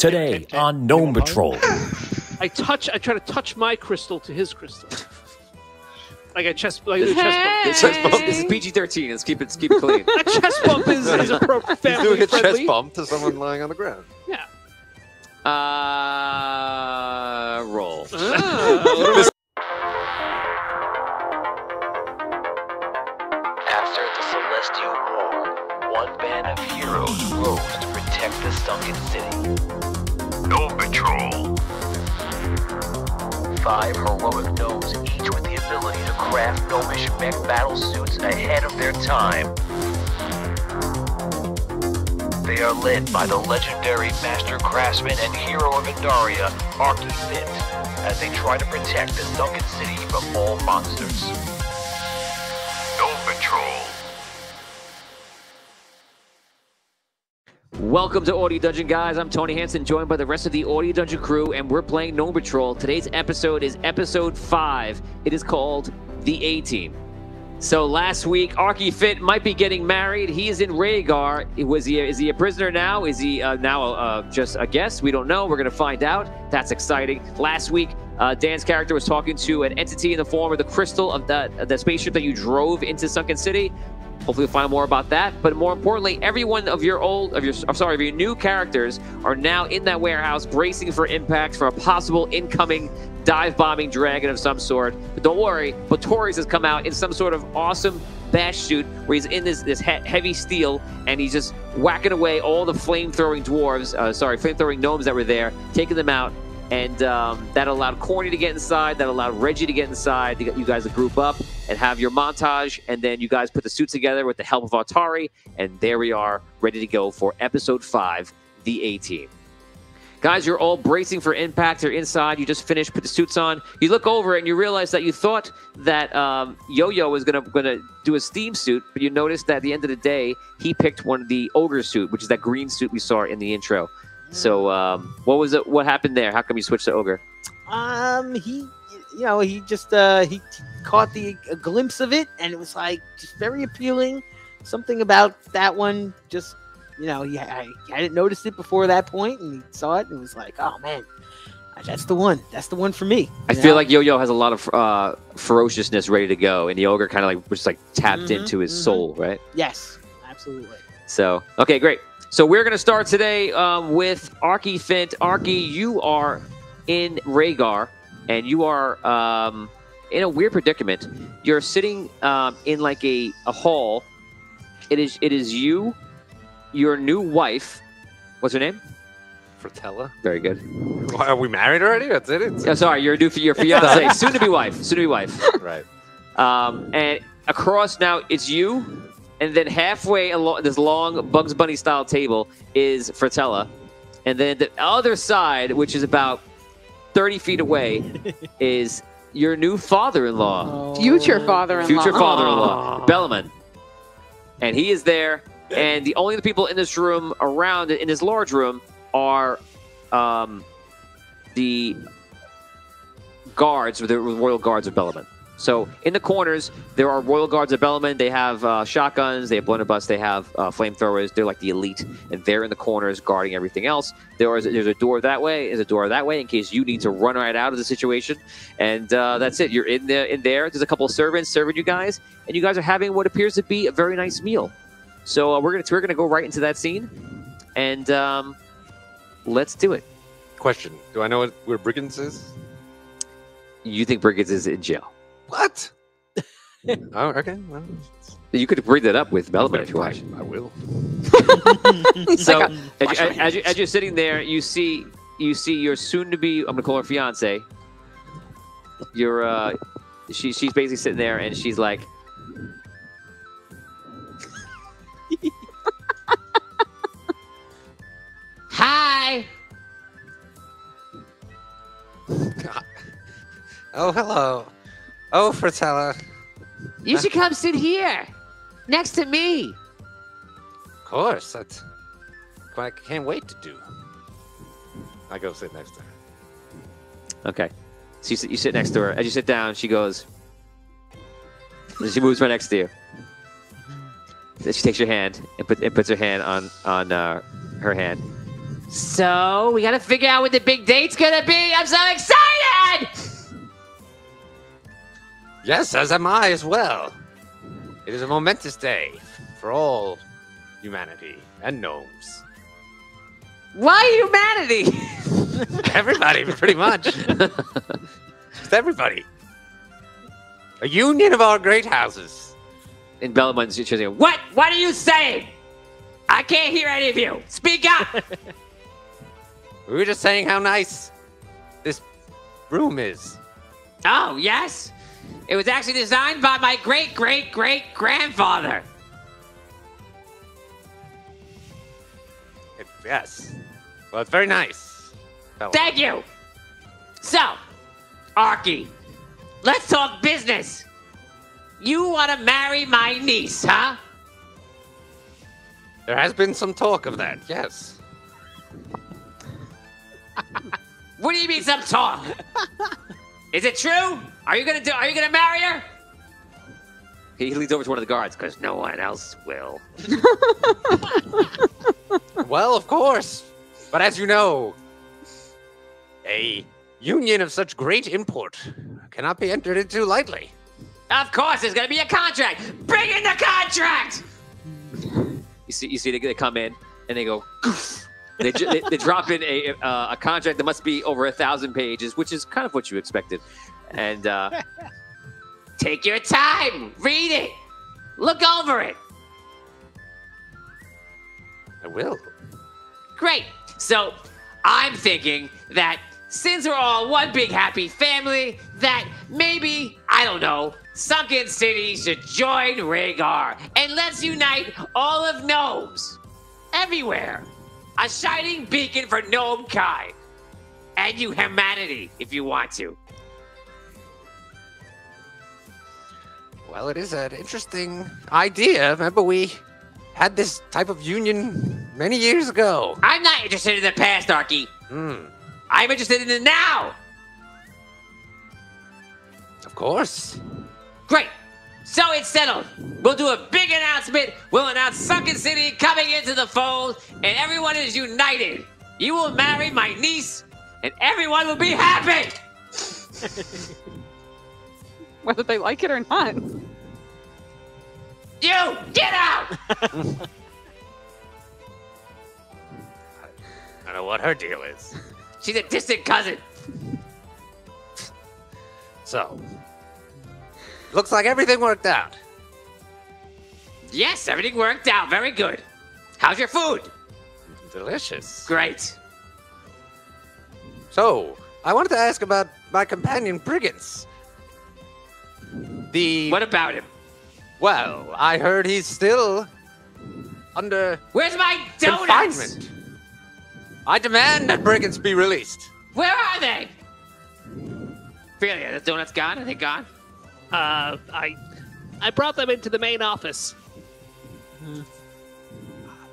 Today on Gnome Patrol. I try to touch my crystal to his crystal. Like a chest bump. This is PG-13. Let's keep it clean. A chest bump is appropriate. He's doing a Family-friendly. chest bump to someone lying on the ground. Yeah. Roll. After the Celestial War, one band of heroes rose to protect the sunken city. Gnome Patrol. 5 heroic gnomes, each with the ability to craft gnomish mech battle suits ahead of their time. They are led by the legendary master craftsman and hero of Indaria, Archifit, as they try to protect the sunken city from all monsters. Gnome Patrol. Welcome to Audio Dungeon, guys. I'm Tony Hansen, joined by the rest of the Audio Dungeon crew, and we're playing Gnome Patrol. Today's episode is episode 5. It is called The A-Team. So last week, Archifit might be getting married. He is in Rhaegar. Is he a prisoner now? Is he now just a guest? We don't know. We're going to find out. That's exciting. Last week, Dan's character was talking to an entity in the form of the crystal of the spaceship that you drove into Sunken City. Hopefully we'll find more about that. But more importantly, every one of your new characters are now in that warehouse bracing for impact for a possible incoming dive-bombing dragon of some sort. But don't worry, Botorius has come out in some sort of awesome bash suit where he's in this heavy steel and he's just whacking away all the flame-throwing flame-throwing gnomes that were there, taking them out. And that allowed Corny to get inside. That allowed Reggie to get inside. You guys to group up and have your montage. And then you guys put the suits together with the help of Atari. And there we are, ready to go for Episode 5, The A-Team. Guys, you're all bracing for impact. You're inside. You just finished, put the suits on. You look over and you realize that you thought that Yo-Yo was gonna do a steam suit. But you noticed that at the end of the day, he picked one of the ogre suit, which is that green suit we saw in the intro. So, what was it? What happened there? How come you switched to ogre? He caught a glimpse of it, and it was like just very appealing. Something about that one, just I hadn't noticed it before that point, and he saw it, and it was like, oh man, that's the one. That's the one for me. I feel like Yo-Yo has a lot of ferociousness ready to go, and the ogre kind of was tapped into his soul, right? Yes, absolutely. So, okay, great. So we're going to start today with Archifit. Archie, you are in Rhaegar, and you are in a weird predicament. You're sitting in like a hall. It is you, your new wife. What's her name? Fratella. Very good. Are we married already? That's it? Oh, sorry, your fiance. Soon to be wife. Right. And across now, it's you. And then halfway along this long Bugs Bunny style table is Fratella. And then the other side, which is about 30 feet away, is your new father-in-law. Future father-in-law. Bellaman. And he is there. And the only other people in this room around, in this large room, are the guards, or the royal guards of Bellaman. So in the corners, there are royal guards of Bellaman. They have shotguns, they have blunderbuss, they have flamethrowers. They're like the elite, and they're in the corners guarding everything else. There's a door that way, there's a door that way in case you need to run right out of the situation. And that's it. You're in there. There's a couple of servants serving you guys, and you guys are having what appears to be a very nice meal. So we're gonna go right into that scene, and let's do it. Question: do I know where Brigands is? You think Brigands is in jail? What? Oh, okay. Well, you could bring that up with Bellaman if you want. I will. So as you're sitting there, you see your soon-to-be, I'm gonna call her fiance. She's basically sitting there and she's like, "Hi." Oh, hello. Oh, Fratella. You should come sit here, next to me. Of course. That's what I can't wait to do. I go sit next to her. Okay. So you sit next to her. As you sit down, she goes, and she moves right next to you. Then she takes your hand and puts her hand on her hand. So, we gotta figure out what the big date's gonna be. I'm so excited! Yes, as am I as well. It is a momentous day for all humanity and gnomes. Why humanity? Everybody, pretty much. Just everybody. A union of our great houses. And Bellamon's just saying, what? What are you saying? I can't hear any of you. Speak up! We were just saying how nice this room is. Oh, yes? It was actually designed by my great-great-great-grandfather. Yes. Well, it's very nice. Thank you. So, Arky, let's talk business. You want to marry my niece, huh? There has been some talk of that, yes. What do you mean some talk? Is it true? Are you gonna marry her? He leans over to one of the guards, because no one else will. Well, of course. But as you know, a union of such great import cannot be entered into lightly. Of course, there's gonna be a contract. Bring in the contract. You see, they come in and they go. They drop in a contract that must be over 1,000 pages, which is kind of what you expected. And take your time, read it, look over it. I will. Great. So I'm thinking that since we're all one big happy family, that maybe, I don't know, Sunken City should join Rhaegar, and let's unite all of gnomes everywhere. A shining beacon for gnome kind. And you humanity, if you want to. Well, it is an interesting idea. Remember, we had this type of union many years ago. I'm not interested in the past, Arky. I'm interested in the now. Of course. Great. So it's settled. We'll do a big announcement. We'll announce Sunken City coming into the fold, and everyone is united. You will marry my niece, and everyone will be happy. Whether they like it or not. You, get out! I don't know what her deal is. She's a distant cousin. So, looks like everything worked out. Yes, everything worked out. Very good. How's your food? Delicious. Great. So, I wanted to ask about my companion Brigands. What about him? Well, I heard he's still under Where's my donuts? confinement. I demand that Brigands be released. Where are they? Really, are the donuts gone? Are they gone? I brought them into the main office.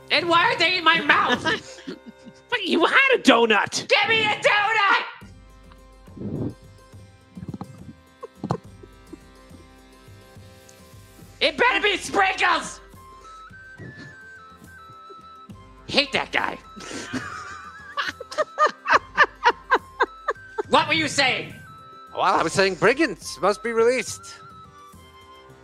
And why are they in my mouth? But you had a donut. Give me a donut! It better be sprinkles! Hate that guy. What were you saying? Well, I was saying Brigands must be released.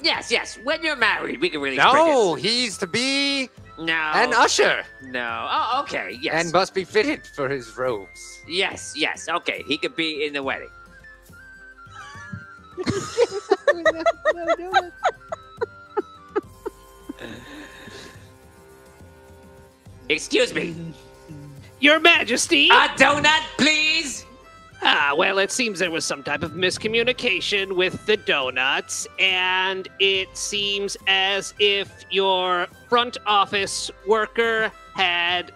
Yes. When you're married, we can release No, Brigands. he's to be No. an usher No. Oh, okay. Yes. and must be fitted for his robes. Yes. Okay. He could be in the wedding. Excuse me. Your Majesty. A donut, please. Well, it seems there was some type of miscommunication with the donuts, and it seems as if your front office worker had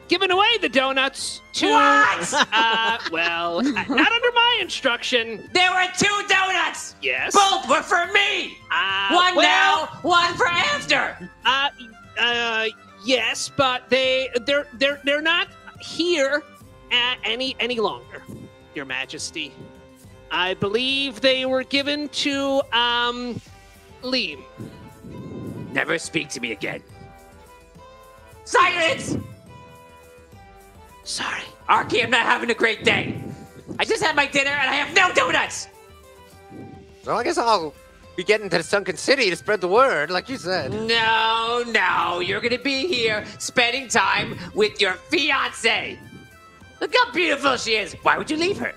given away the donuts to. What? Well, not under my instruction. There were 2 donuts. Yes. Both were for me. One now, one for after. Yes, but they're not here any longer, Your Majesty. I believe they were given to Liam. Never speak to me again. Silence! Sorry. Arky, I'm not having a great day. I just had my dinner and I have no donuts. So I guess I'll be getting to the sunken city to spread the word, like you said. No, you're gonna be here spending time with your fiancée. Look how beautiful she is. Why would you leave her?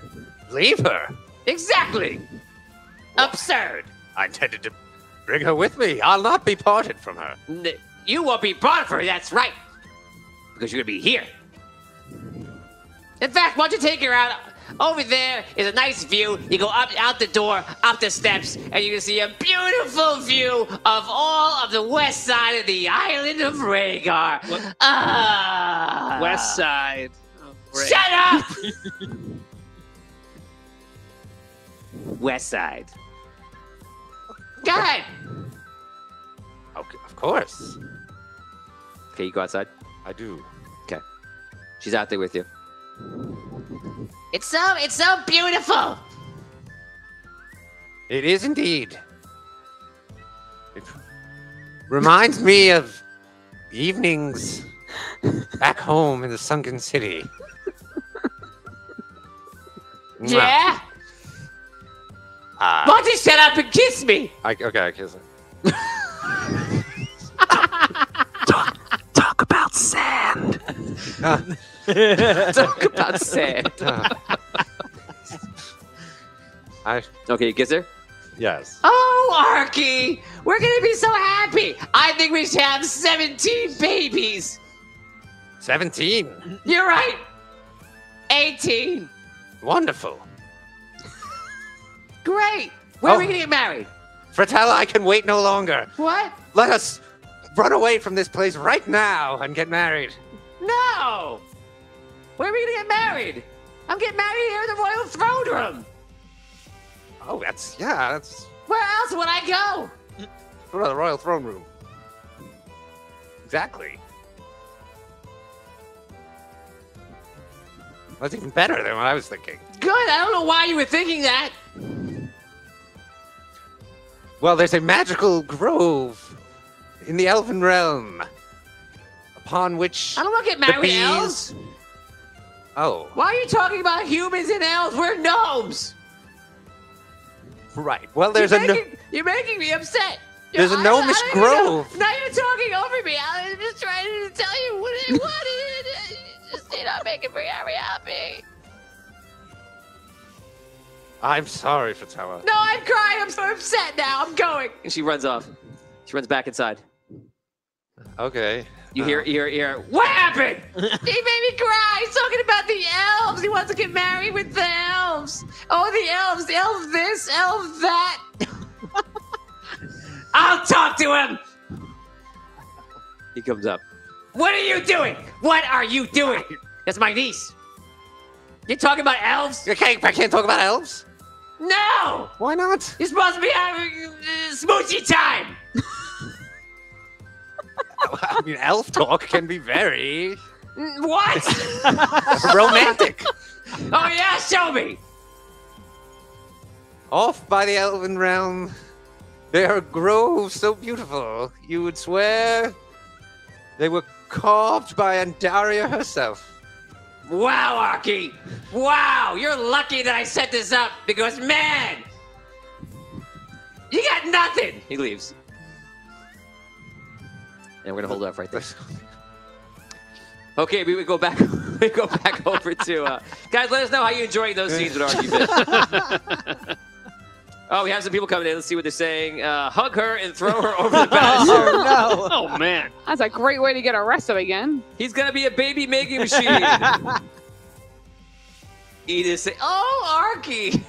Leave her? Exactly. Absurd. I intended to bring her with me. I'll not be parted from her. You won't be brought for her, that's right. Because you're gonna be here. In fact, why don't you take her out? Over there is a nice view. You go up out the door, up the steps, and you can see a beautiful view of all of the west side of the island of Rhaegar. West side. Oh, great. Shut up! West side. Go ahead. Okay, of course. Okay, you go outside. I do. Okay. She's out there with you. It's so beautiful. It is indeed. It reminds me of evenings back home in the sunken city. Yeah? Why Uh, don't you shut up and kiss me? okay, I kiss her. Talk about sand. Talk about sand. Okay, you kiss her? Yes. Oh, Arky! We're gonna be so happy! I think we should have 17 babies! 17. You're right! 18! Wonderful. Great! When are we gonna get married? Fratella, I can wait no longer. What? Let us run away from this place right now and get married. No! Where are we gonna get married? I'm getting married here in the royal throne room! Oh, that's Where else would I go? the royal throne room. Exactly. That's even better than what I was thinking. Good, I don't know why you were thinking that. Well, there's a magical grove in the elven realm upon which I don't want to get the married bees... to elves. Oh, Why are you talking about humans and elves? We're gnomes. right. Well, there's You're making me upset. There's a gnomish grove. Now you're talking over me. I'm just trying to tell you what it is. You're not making me very happy. I'm sorry, Fatawa. No, I'm crying. I'm so upset now. I'm going. And she runs off. She runs back inside. Okay. You hear, what happened? He made me cry. He's talking about the elves. He wants to get married with the elves. Oh, the elves this, elves that. I'll talk to him. He comes up. What are you doing? What are you doing? That's my niece. You're talking about elves? I can't talk about elves. No! Why not? You're supposed to be having smoochy time. I mean, elf talk can be very What? romantic. Oh yeah, show me. Off by the elven realm, there are groves so beautiful, you would swear they were carved by Andaria herself. Wow, Arky. Wow, you're lucky that I set this up because, man, you got nothing. He leaves. And we're gonna hold off right there. Okay, we go back. We go back over to guys. Let us know how you enjoyed those scenes with Arky Bit. Oh, we have some people coming in. Let's see what they're saying. Hug her and throw her over the banister. Oh, no. Oh, man. That's a great way to get arrested again. He's gonna be a baby making machine. Edith say, "Oh, Arky."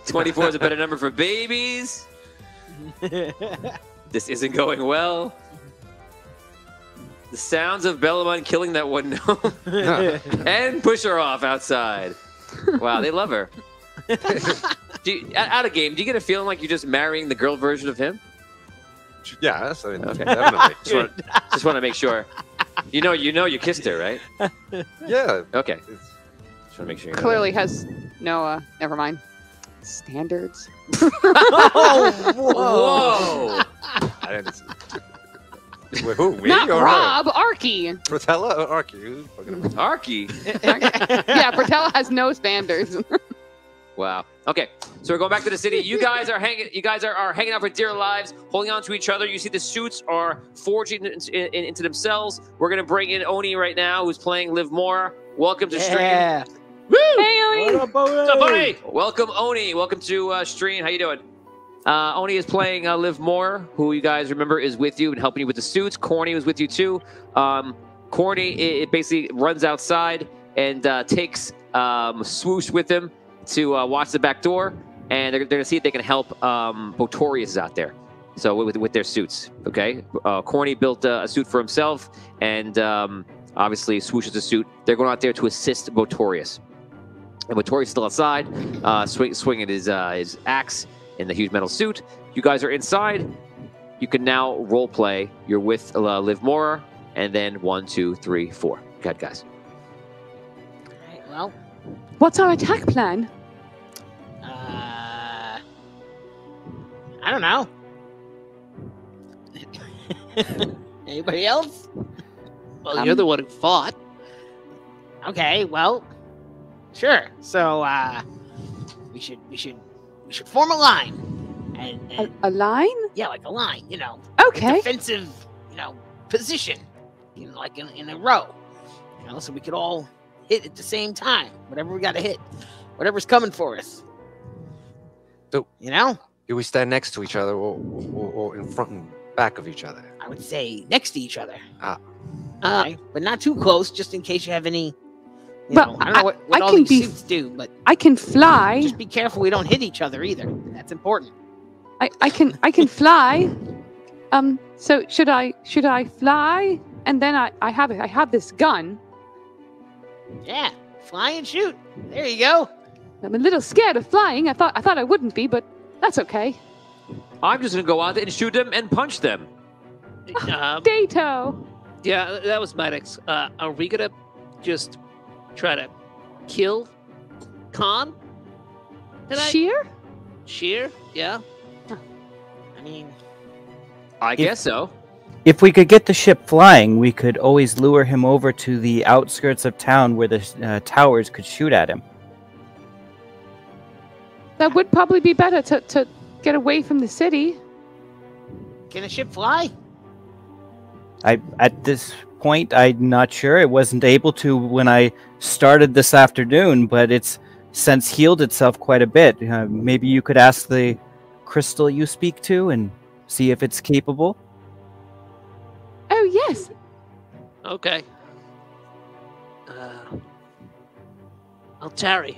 24 is a better number for babies. This isn't going well. The sounds of Bellamont killing that one gnome and push her off outside. Wow, they love her. Out of game, do you get a feeling like you're just marrying the girl version of him? Yes, I mean, Okay. definitely. Just want to make sure. You know, you kissed her, right? Yeah. Okay. Just want to make sure. You know Clearly has no, never mind. Standards. Oh, whoa. Whoa! I didn't see. Wait, who? Me Not or Rob, Arky. her? Fratella or Arky? Who's fucking up? Arky. Yeah, Portella has no standards. Wow. Okay, so we're going back to the city. You guys are hanging. You guys are hanging out for dear lives, holding on to each other. You see the suits are forging into themselves. We're gonna bring in Oni right now, who's playing Liv More. Welcome to stream. Yeah. Hey, Oni. What up, Oni? What's up, buddy? Welcome, Oni. Welcome to stream. How you doing? Oni is playing Liv More, who you guys remember is with you and helping you with the suits. Corny was with you too. Corny it basically runs outside and takes Swoosh with him to watch the back door, and they're going to see if they can help Botorius is out there. So with their suits, okay? Corny built a suit for himself, and obviously Swoosh is a suit. They're going out there to assist Botorius. And Botorius is still outside, swinging his axe in the huge metal suit. You guys are inside. You can now role play. You're with Liv More, and then 1, 2, 3, 4. Go ahead, guys. All right, well, What's our attack plan? I don't know. Anybody else? Well, you're the one who fought. Okay, well, sure. So we should form a line, and A line? yeah, like a line, Okay. defensive, position, like in a row, so we could all hit at the same time. Whatever we got to hit, whatever's coming for us. So- do we stand next to each other or in front and back of each other? I would say next to each other. Uh, Okay? But not too close, just in case you have any. Well, I don't know what I all can these be- suits do, but I can fly. just be careful we don't hit each other either. That's important. I can fly. So should I fly? And then I have this gun. Yeah, fly and shoot. There you go. I'm a little scared of flying. I thought I wouldn't be, but that's okay. I'm just going to go out there and shoot them and punch them. Dato. Yeah, that was my next. Are we gonna just try to kill Khan tonight? Sheer? Yeah. I mean, I guess so. If we could get the ship flying, we could always lure him over to the outskirts of town where the towers could shoot at him. That would probably be better to get away from the city. can a ship fly? At this point, I'm not sure. It wasn't able to when I started this afternoon, but it's since healed itself quite a bit. Maybe you could ask the crystal you speak to and see if it's capable. Oh yes. Okay. Altari,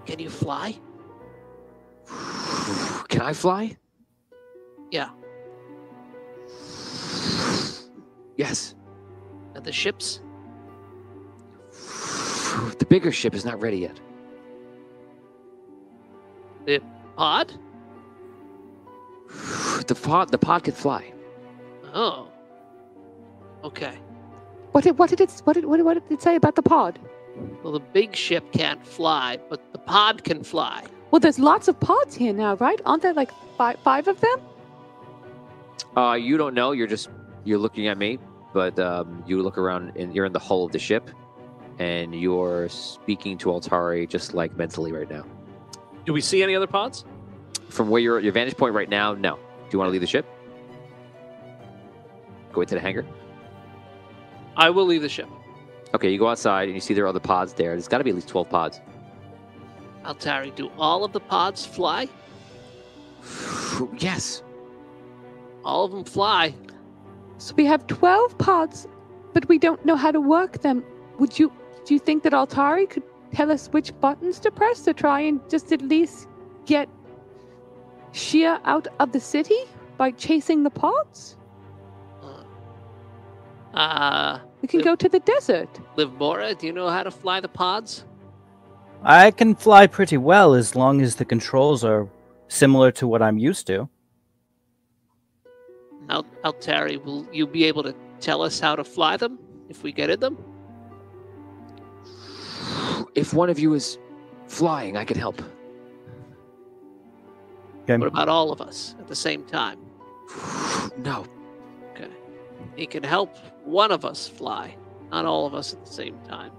can you fly? Can I fly? Yeah. Yes. And the ships? The bigger ship is not ready yet. The pod? The pod can fly. Oh. Okay. What did it say about the pod? Well, the big ship can't fly, but the pod can fly. Well, there's lots of pods here now, right? Aren't there like five of them? You don't know. You're looking at me, but you look around and you're in the hull of the ship, and you're speaking to Altari just like mentally right now. Do we see any other pods? From where you're at your vantage point right now, no. Do you want to leave the ship? Go into the hangar. I will leave the ship. Okay, you go outside and you see there are other pods there. There's got to be at least 12 pods. Altari, do all of the pods fly? Yes. All of them fly. So we have 12 pods, but we don't know how to work them. Do you think that Altari could tell us which buttons to press to try and just at least get Shia out of the city by chasing the pods? We can go to the desert. Liv Mora, do you know how to fly the pods? I can fly pretty well as long as the controls are similar to what I'm used to. Altari, will you be able to tell us how to fly them if we get in them? If one of you is flying, I can help. Okay. What about all of us at the same time? No. Okay. He can help one of us fly, not all of us at the same time.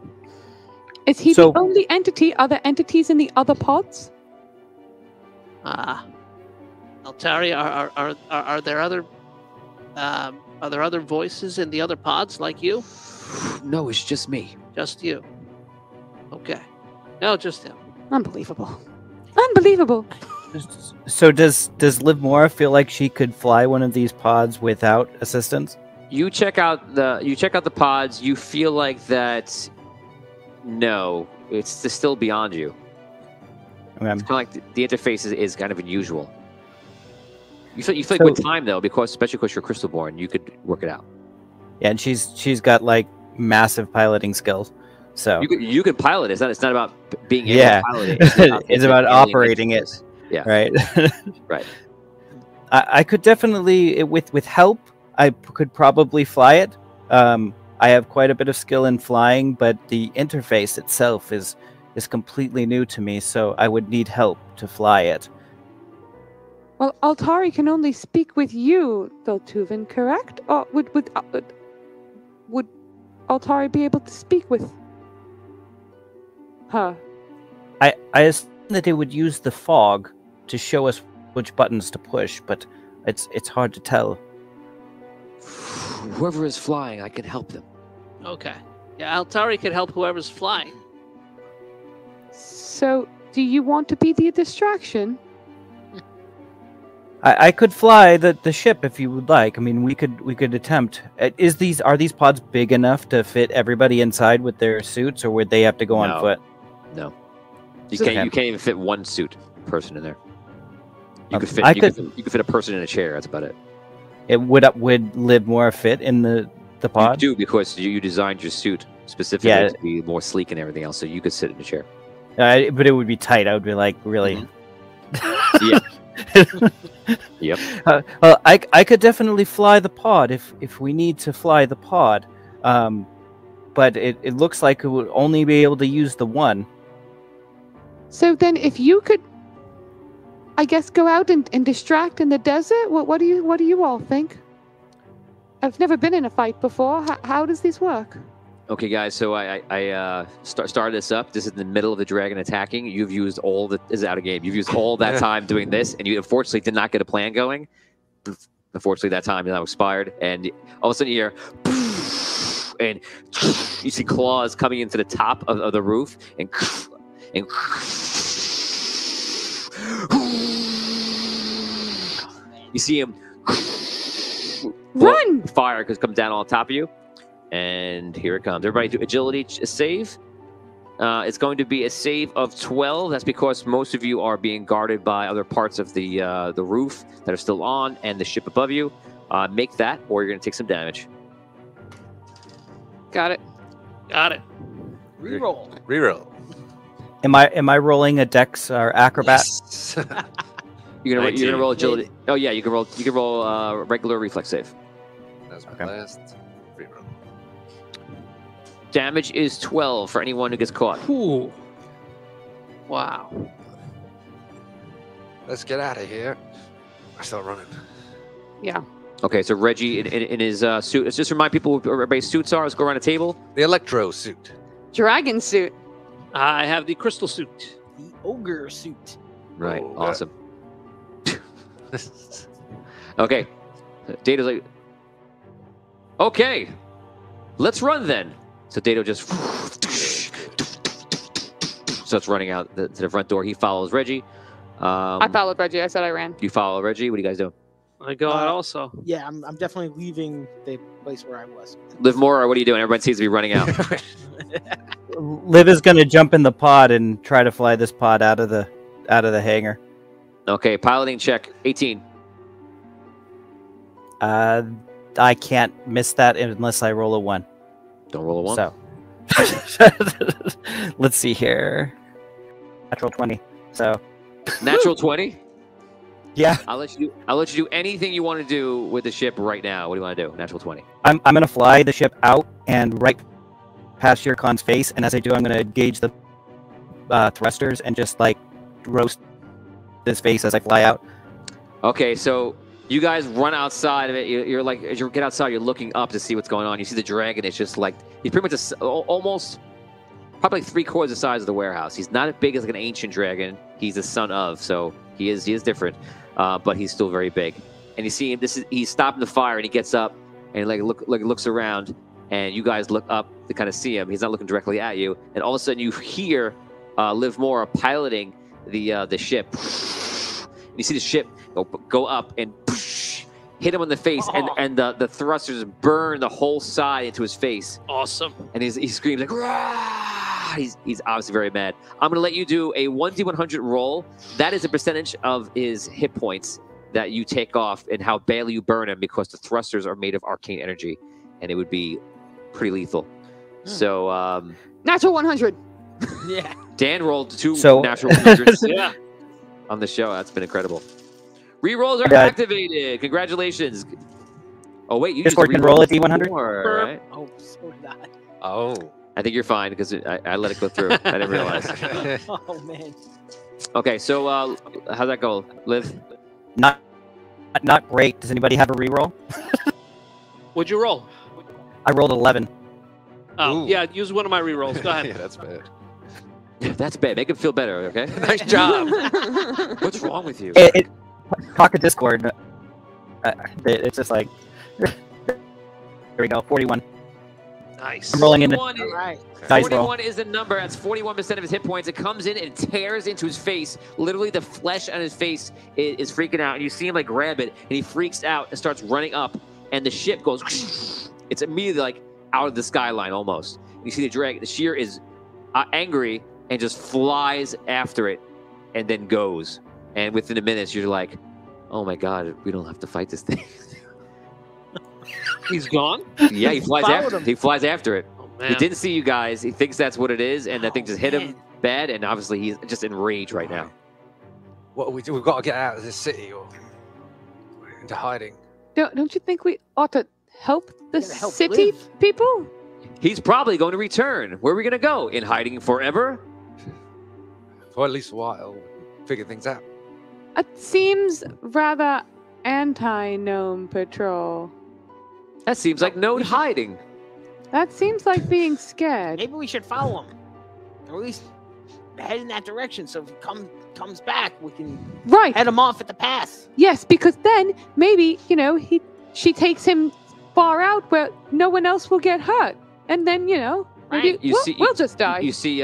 Is he So- the only entity? Are there entities in the other pods? Altari, are there other voices in the other pods like you? No, it's just me. Just you. Okay. No, just him. Unbelievable. Unbelievable. So does Liv Mora feel like she could fly one of these pods without assistance? You check out the pods. You feel like that. No, it's still beyond you. Okay. It's kind of like the interface is kind of unusual. You feel like with time though, especially because you're crystal born, you could work it out. Yeah, and she's got like massive piloting skills. So You could pilot it. It's not about being able Yeah. to pilot it. It's about alien operating it. interface. Yeah. right. Right. I could definitely with help. I could probably fly it. I have quite a bit of skill in flying, but the interface itself is completely new to me, so I would need help to fly it. Well, Altari can only speak with you, Tuvin, correct? Or would Altari be able to speak with her? I assume that it would use the fog to show us which buttons to push, but it's hard to tell. Whoever is flying, I can help them. Okay. Yeah, Altari can help whoever's flying. So, do you want to be the distraction? I could fly the ship if you would like. I mean, we could attempt. Are these pods big enough to fit everybody inside with their suits, or would they have to go No. on foot? No, you So- can't even fit one suit person in there. You could fit. I You could fit a person in a chair. That's about it. It would Liv Mora fit in the pod? You do because you designed your suit specifically Yeah. to be more sleek and everything else, so you could sit in a chair. But it would be tight. I would be like, really? Yeah. Yep. Well, I could definitely fly the pod if we need to fly the pod. But it looks like it would only be able to use the one. So then, if you could, I guess, go out and distract in the desert. What do you all think? I've never been in a fight before. How does this work? Okay, guys. So I started this up. This is in the middle of the dragon attacking. You've used all the this is out of game. You've used all that time doing this, and you unfortunately did not get a plan going. Unfortunately, that time is now expired, and all of a sudden you hear, and you see claws coming into the top of the roof, and you see him Run! fire because it comes down on top of you. And here it comes. Everybody do agility save. It's going to be a save of 12. That's because most of you are being guarded by other parts of the roof that are still on and the ship above you. Make that, or you're going to take some damage. Got it. Got it. Reroll. Reroll. Am I rolling a dex or acrobat? You're gonna roll 19. agility. Oh yeah, you can roll regular reflex save. That's my Okay. last reroll. Damage is 12 for anyone who gets caught. Ooh. Wow. Let's get out of here. I start running. Yeah. Okay, so Reggie in his suit. Let's just remind people what everybody's suits are. Let's go around the table. The electro suit. Dragon suit. I have the crystal suit. The ogre suit. Right. Oh, Awesome. Okay. Data's like, okay, let's run then. So Data just starts running out to the front door. He follows Reggie. I followed Reggie. I said I ran. You follow Reggie. What do you guys do? I go out also. Yeah, I'm definitely leaving the place where I was. Liv Mora, what are you doing? Everyone seems to be running out. Liv is going to jump in the pod and try to fly this pod out of the hangar. Okay, piloting check, 18. I can't miss that unless I roll a 1. Don't roll a 1. So let's see here. Natural 20. So Natural 20. yeah, I'll let you do anything you want to do with the ship right now. What do you want to do? Natural 20. I'm going to fly the ship out and right past Shirkan's face, and as I do, I'm going to gauge the thrusters and just like roast his face as I fly out. Okay, so You guys run outside of it. You're like, as you get outside, you're looking up to see what's going on. You see the dragon. It's just like, he's pretty much almost, probably like 3/4 the size of the warehouse. He's not as big as like an ancient dragon. He's the son of, so he is different, but he's still very big. And you see him. He's stopping the fire, and he gets up and looks around, and you guys look up to kind of see him. He's not looking directly at you, and all of a sudden you hear Livmore piloting the ship. And you see the ship go up and hit him on the face, and the thrusters burn the whole side into his face. Awesome. And he screams like, "Rah!" He's obviously very mad. I'm going to let you do a 1d100 roll. That is a percentage of his hit points that you take off and how badly you burn him, because the thrusters are made of arcane energy, and it would be pretty lethal. So, Natural 100. Yeah. Dan rolled 2 So- natural 100s on the show. That's been incredible. Rerolls are activated. Congratulations. Oh, wait, you Discord used can roll a D100? Right? Oh, so did I. Oh. I think you're fine because I let it go through. I didn't realize. Oh, man. Okay, so how'd that go, Liv? Not great. Does anybody have a reroll? What'd you roll? I rolled 11. Oh, Ooh. yeah, use one of my rerolls. Go ahead. Yeah, that's bad. That's bad. Make him feel better, okay? Nice job. What's wrong with you? Pocket Discord. It's just like, there we go, 41. Nice. I'm rolling in. 41 All right. Dice roll. 41 is the number. That's 41% of his hit points. It comes in and tears into his face. Literally, the flesh on his face is freaking out. And you see him like grab it, and he freaks out and starts running up. And the ship goes. It's immediately like out of the skyline almost. You see the dragon. The shear is angry and just flies after it, and then goes. And within a minute, you're like, "Oh my god, we don't have to fight this thing." He's gone? Yeah, he flies Followed after. him. He flies after it. Oh, man. He didn't see you guys. He thinks that's what it is, and that thing just hit him man. bad. And obviously, he's just in rage right now. What we do? We've got to get out of this city or into hiding. Don't you think we ought to help the Gotta help city Liv. people? He's probably going to return. Where are we going to go? In hiding forever? For at least a while. Figure things out. It seems rather anti-gnome patrol. That seems like no hiding. That seems like being scared. Maybe we should follow him. Or at least head in that direction, so if he comes back, we can Right. head him off at the pass. Yes, because then maybe, she takes him far out where no one else will get hurt. And then, maybe Right. we'll just die. You see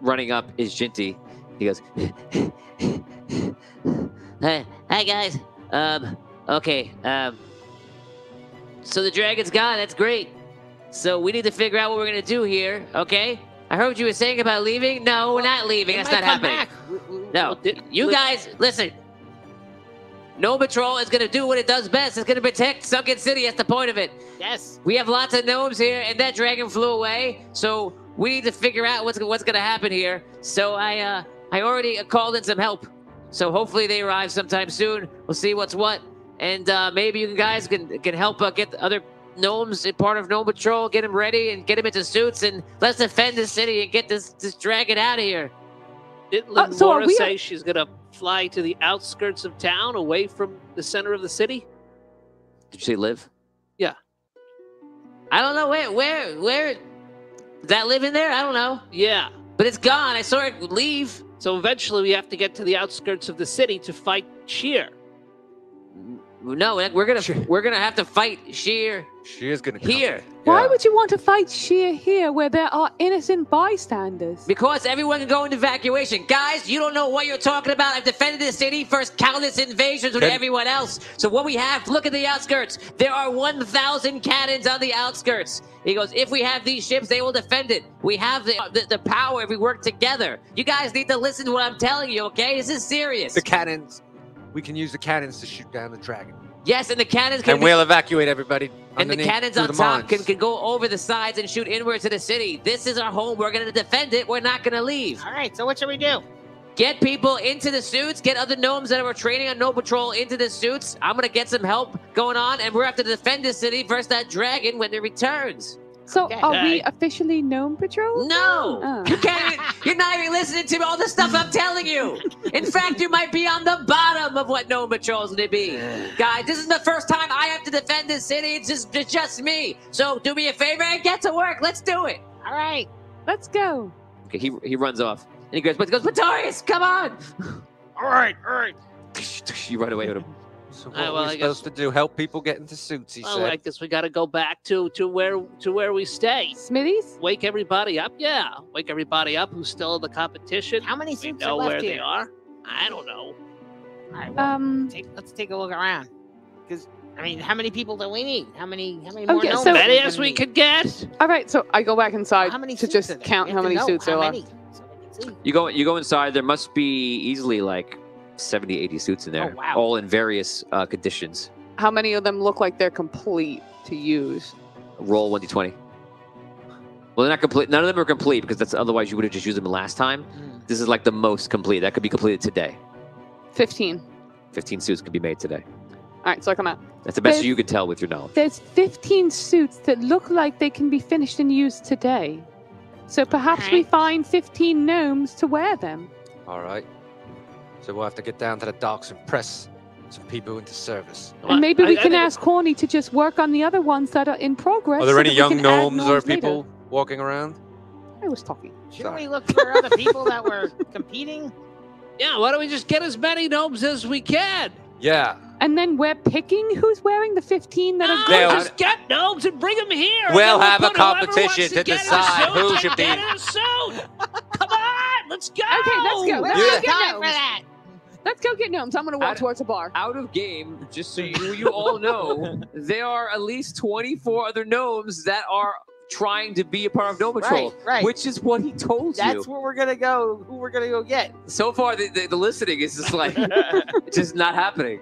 running up is Jinty. He goes, Hi guys. Okay. So the dragon's gone. That's great. So we need to figure out what we're gonna do here. Okay. I heard what you were saying about leaving. No, we're not leaving. He That's might not come happening. back. No. You guys, listen. Gnome Patrol is gonna do what it does best. It's gonna protect Sunken City. That's the point of it. Yes. We have lots of gnomes here, and that dragon flew away. So we need to figure out what's gonna happen here. So I already called in some help. So hopefully they arrive sometime soon. We'll see what's what, and maybe you guys can help get the other gnomes in part of Gnome Patrol, get them ready and get them into suits, and let's defend the city and get this dragon out of here. Did so are Laura we- say she's going to fly to the outskirts of town, away from the center of the city? did you say live? I don't know where does that live in there? I don't know, Yeah. but it's gone. I saw it leave. So eventually we have to get to the outskirts of the city to fight Sheer. No, we're gonna have to fight Sheer She is going to come. here. Why Yeah. would you want to fight Sheer here where there are innocent bystanders? Because everyone can go into evacuation. Guys, you don't know what you're talking about. I've defended this city first countless invasions with Can- everyone else. So what we have, look at the outskirts. There are 1,000 cannons on the outskirts. He goes, if we have these ships, they will defend it. We have the power if we work together. You guys need to listen to what I'm telling you, okay? This is serious. The cannons. We can use the cannons to shoot down the dragon. Yes, and the cannons can And we'll evacuate everybody. and the underneath cannons through on the top mines. can go over the sides and shoot inwards to the city. This is our home. We're going to defend it. We're not going to leave. All right. So what should we do? Get people into the suits. Get other gnomes that are training on Gnome Patrol into the suits. I'm going to get some help going on, and we're going to have to defend this city versus that dragon when it returns. So Okay. are we officially Gnome Patrol? No! Oh. You can't. You're not even listening to all the stuff I'm telling you. In fact, you might be on the bottom of what Gnome Patrol's going to be. Guys, this is the first time I have to defend this city. It's just me. So do me a favor and get to work. Let's do it. All right. Let's go. Okay, he runs off. And he goes, Pretorius, come on! All right. You run away with him. So what well, are I we guess- supposed to do? Help people get into suits, he Well, said. I guess we got to go back to where we stay. Smithies? Wake everybody up. Yeah, wake everybody up who's still in the competition. How many We suits are know left where here? they are. I don't know. All right. Well, Um, let's take a look around. Because I mean, how many people do we need? How many more Okay, gnomes so- are Many gonna as we need? could get. all right, so I go back inside How many to suits just are there? count We how have to many know suits how there are. many, so we can see. You go inside, there must be easily like 70, 80 suits in there. Oh, wow. All in various conditions. How many of them look like they're complete to use? Roll 1d20. Well, they're not complete. None of them are complete because that's otherwise you would have just used them last time. This is like the most complete. That could be completed today. 15. 15 suits can be made today. All right, so I come out. That's the best There's- you could tell with your knowledge. There's 15 suits that look like they can be finished and used today. So perhaps we Alright. find 15 gnomes to wear them. All right. So we'll have to get down to the docks and press some people into service. And maybe we I can think- ask Corny to just work on the other ones that are in progress. Are there so any that we young can add gnomes or later. people walking around? I was talking. Shouldn't Sorry. we look for other people that were competing? Yeah, why don't we just get as many gnomes as we can? Yeah. And then we're picking who's wearing the 15 that No, are They'll- just get gnomes and bring them here. We'll and then have a put whoever competition wants to get in a decide suit who and should be- get in a suit. Come on, let's go. Okay, let's go. Let's Yeah. go get Time for gnomes. that. Let's go get gnomes. I'm going to walk Out- towards a bar. Out of game, just so you all know, there are at least 24 other gnomes that are trying to be a part of Gnome Patrol, Right. which is what he told you. That's where we're gonna go. Who we're gonna go get? So far, the listening is just like, it's just not happening.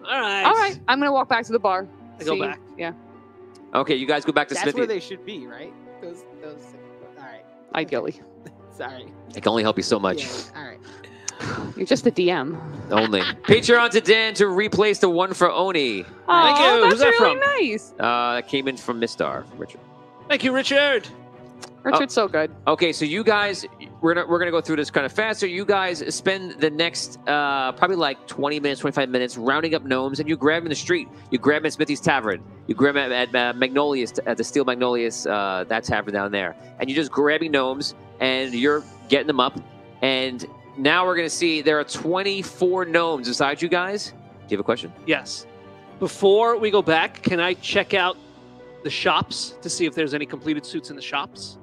All right. All right, I'm going to walk back to the bar. I go See- back. Yeah, Okay, you guys go back to That's Smithy. where they should be, right? Those. All right. ideally. Sorry. It can only help you so much. Yeah, all right. You're just a DM. Only. Patreon to Dan to replace the one for Oni. Oh, you. that's Who's that really from? nice. That came in from Mistar, Richard. Thank you, Richard. Richard's so good. Okay, so you guys, we're gonna go through this kind of fast. So you guys spend the next probably like 20 minutes, 25 minutes rounding up gnomes, and you grab them in the street. You grab them at Smithy's Tavern. You grab them at Magnolia's, at the Steel Magnolia's, that tavern down there, and you're just grabbing gnomes and you're getting them up. And now we're gonna see there are 24 gnomes inside you guys. Do you have a question? Yes. Before we go back, can I check out the shops to see if there's any completed suits in the shops?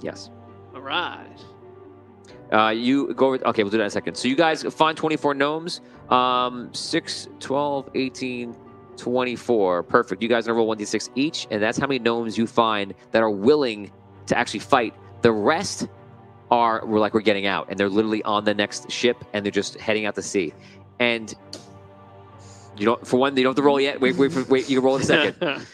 Yes. All right. You go over, okay, we'll do that in a second. So you guys find 24 gnomes. 6, 12, 18, 24. Perfect. You guys are gonna roll 1d6 each, and that's how many gnomes you find that are willing to actually fight. The rest we're getting out, and they're literally on the next ship, and they're just heading out to sea. And you don't, for one, you don't have to roll yet. Wait, you can roll in a second.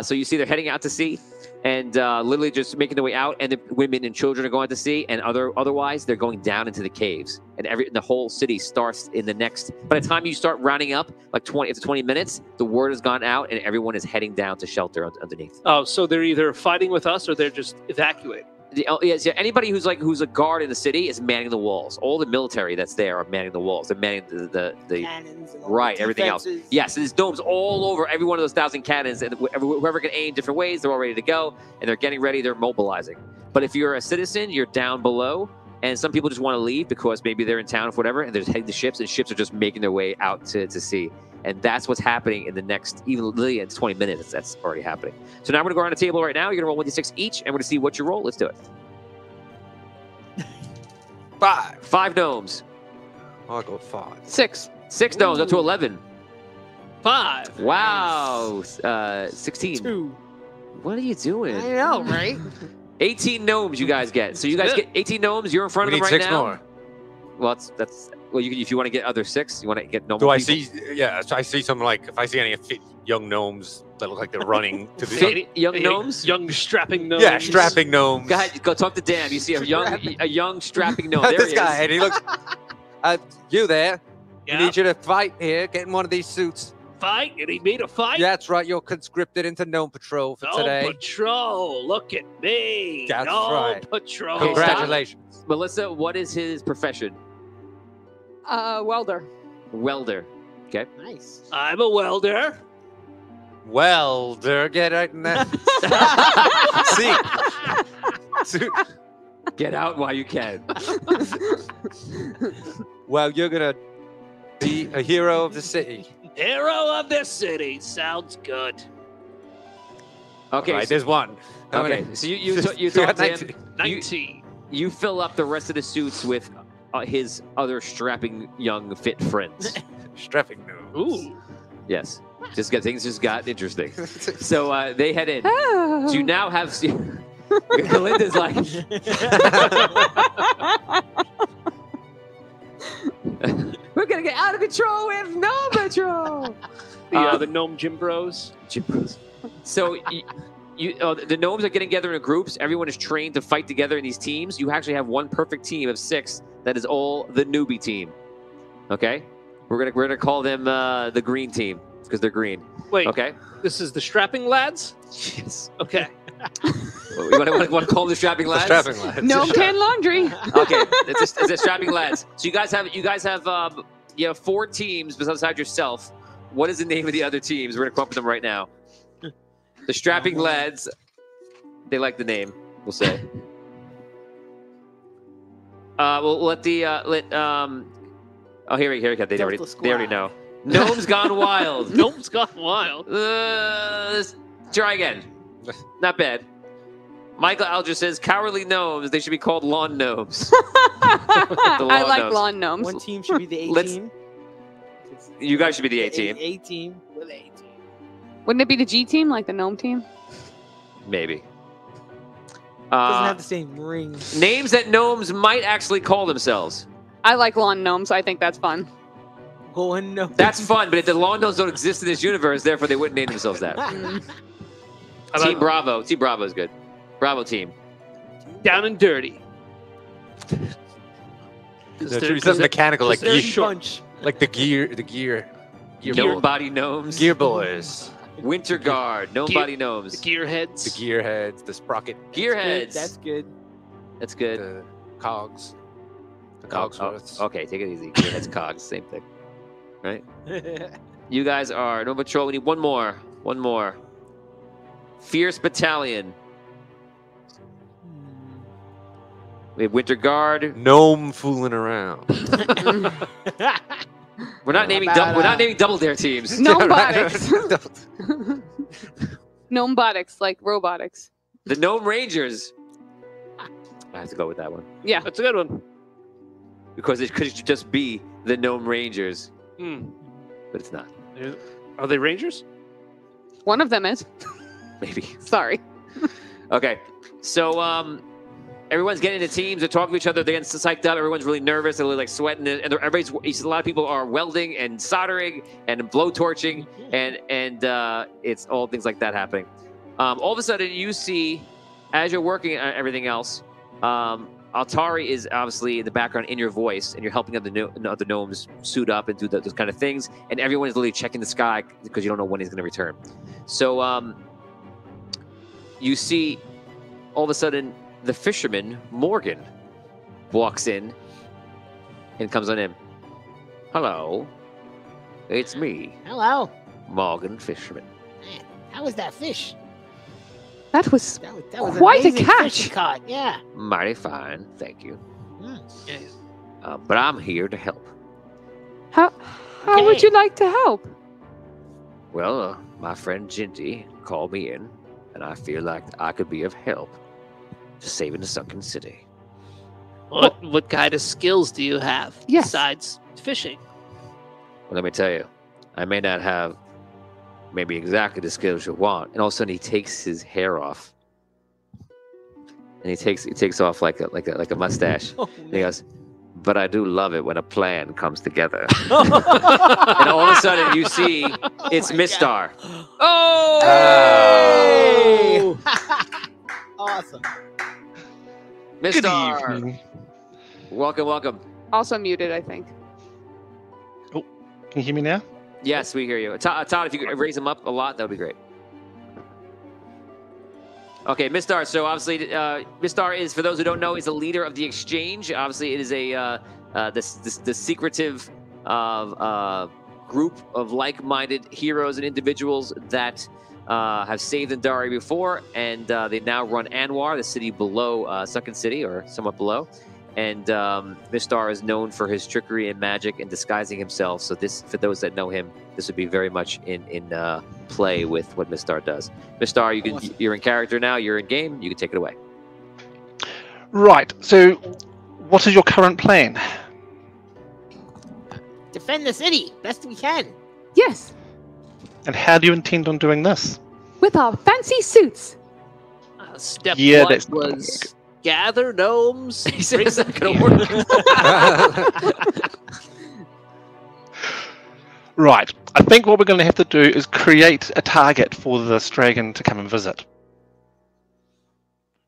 So you see they're heading out to sea, and literally just making their way out, and the women and children are going to sea, and otherwise they're going down into the caves, and the whole city starts in the next. By the time you start rounding up, like 20 minutes, the word has gone out, and everyone is heading down to shelter underneath. Oh, so they're either fighting with us or they're just evacuating. Anybody who's a guard in the city is manning the walls. All the military that's there are manning the walls. They're manning the Cannons and all right, the everything else. defenses. Yes, there's domes all over every one of those 1,000 cannons, and whoever can aim different ways, they're all ready to go, and they're getting ready, they're mobilizing. But if you're a citizen, you're down below, and some people just want to leave because maybe they're in town or whatever, and they're just heading to ships, and ships are just making their way out to sea. And that's what's happening in the next, even literally in 20 minutes, that's already happening. So now we're going to go around the table right now. You're going to roll 1d6 each, and we're going to see what you roll. Let's do it. 5 gnomes. I got 5. 6. 6 gnomes, up to 11. 5. Wow. 16. 2. What are you doing? I know, right? 18 gnomes you guys get. So you guys get 18 gnomes. You're in front We of need them right 6 now. more. Well, if you want to get other 6, you want to get gnome. Do I people. see? Yeah, so I see some if I see any young gnomes that look like they're running to the. Fit young gnomes? Young strapping gnomes. Yeah, strapping gnomes. Go ahead, go talk to Dan. You see a young strapping gnome. There this he guy, is. and he looks. You there? Yeah. We need you to fight here. Get in one of these suits. fight? You need me to fight? That's right. You're conscripted into Gnome Patrol for Gnome today. Patrol. Look at me. That's Gnome right. Patrol. Congratulations. Melissa, what is his profession? Welder. Welder. Okay. Nice. I'm a welder. Welder, get right in there. See. Get out while you can. Well, you're gonna be a hero of the city. Hero of the city. Sounds good. Okay. Right, so, there's one. How okay. many? So you We talk got to him. 19. You fill up the rest of the suits with his other strapping young fit friends. Strapping gnomes. Ooh. Yes. Things just got interesting. So they head in. Oh. So you now have. Linda's like. We're gonna get out of control with Gnome Patrol. The gnome gym bros. So the gnomes are getting together in groups. Everyone is trained to fight together in these teams. You actually have one perfect team of 6 that is all the newbie team. Okay, we're gonna call them the green team because they're green. Wait. Okay. This is the strapping lads? Yes. Okay. You want to call them the strapping lads? The strapping lads. Gnome can laundry. Okay, it's a strapping lads. So you guys have 4 teams besides yourself. What is the name of the other teams? We're gonna come up with them right now. The strapping lads. They like the name. We'll say. We'll let the Oh, here we go. They already know. Gnomes Gone Wild. Gnomes Gone Wild. Let's try again. Not bad. Michael Alger says cowardly gnomes. They should be called lawn gnomes. I like gnomes. lawn gnomes. One team should be the A Let's- team. You guys should be the A team. A team with A team. Wouldn't it be the G team, like the gnome team? Maybe. Doesn't have the same ring. Names that gnomes might actually call themselves. I like lawn gnomes. I think that's fun. Going no. That's fun, but if the lawn gnomes don't exist in this universe, therefore they wouldn't name themselves that. Team Bravo. Team Bravo is good. Bravo team. Down and dirty. There should be something mechanical, like they're gear, short. Punch. like the gear Gear body gnomes. gear boys, Winter Guard. Gnome Gear- body gnomes. The gearheads. the gearheads, the sprocket, Gearheads. That's good. That's good. the cogs, the Oh, cogsworths. okay, take it easy. Gearheads, cogs, same thing. Right? You guys are Gnome Patrol. We need one more. One more. Fierce Battalion. We have Winter Guard. Gnome fooling around. We're not naming double dare teams. Gnomobotics. Gnomebotics, like robotics. The Gnome Rangers. I have to go with that one Yeah. That's a good one. because it could just be the Gnome Rangers, Hmm. but it's not. Are they rangers? One of them is. Maybe. Sorry. Okay, so everyone's getting into teams. They're talking to each other. They're getting psyched up. Everyone's really nervous. They're like sweating. And a lot of people are welding and soldering and blowtorching, and it's all things like that happening. All of a sudden, you see, as you're working on everything else, Altari is obviously in the background in your voice, and you're helping other gnomes suit up and do those kind of things. And everyone is literally checking the sky because you don't know when he's going to return. So you see, all of a sudden, the fisherman, Morgan, walks in and comes on in. Hello, it's me, Hello. Morgan Fisherman. Man, how was that fish? That was That was Quite a amazing catch. fish you caught. Yeah. Mighty fine, thank you. Yeah. But I'm here to help. how would Okay. you like to help? Well, my friend Ginty called me in, and I feel like I could be of help to saving the sunken city. What kind of skills do you have Yes. besides fishing? Well, let me tell you, I may not have maybe exactly the skills you want. And all of a sudden, he takes his hair off, and he takes off like a mustache. Oh, And he goes, "But I do love it when a plan comes together." And all of a sudden, you see it's my Mistar. Hey! Awesome. Good Mistar, evening. welcome. Also muted, I think. Can you hear me now? Yes, we hear you. Todd, if you could raise him up a lot, that would be great. Okay, Mistar. So obviously, Mistar is, for those who don't know, is the leader of the exchange. Obviously, it is the secretive group of like-minded heroes and individuals that have saved Andari before, and they now run Anwar, the city below Sunken City, or somewhat below. And Mistar is known for his trickery and magic and disguising himself. So this, for those that know him, this would be very much in play with what Mistar does. Mistar, you're in character now. You're in game. You can take it away. Right. So, what is your current plan? Defend the city best we can. Yes, And how do you intend on doing this? with our fancy suits. Step Yeah, one that's not gonna was gather gnomes. He said bring it's not them going to here. work. Right. I think what we're going to have to do is create a target for this dragon to come and visit.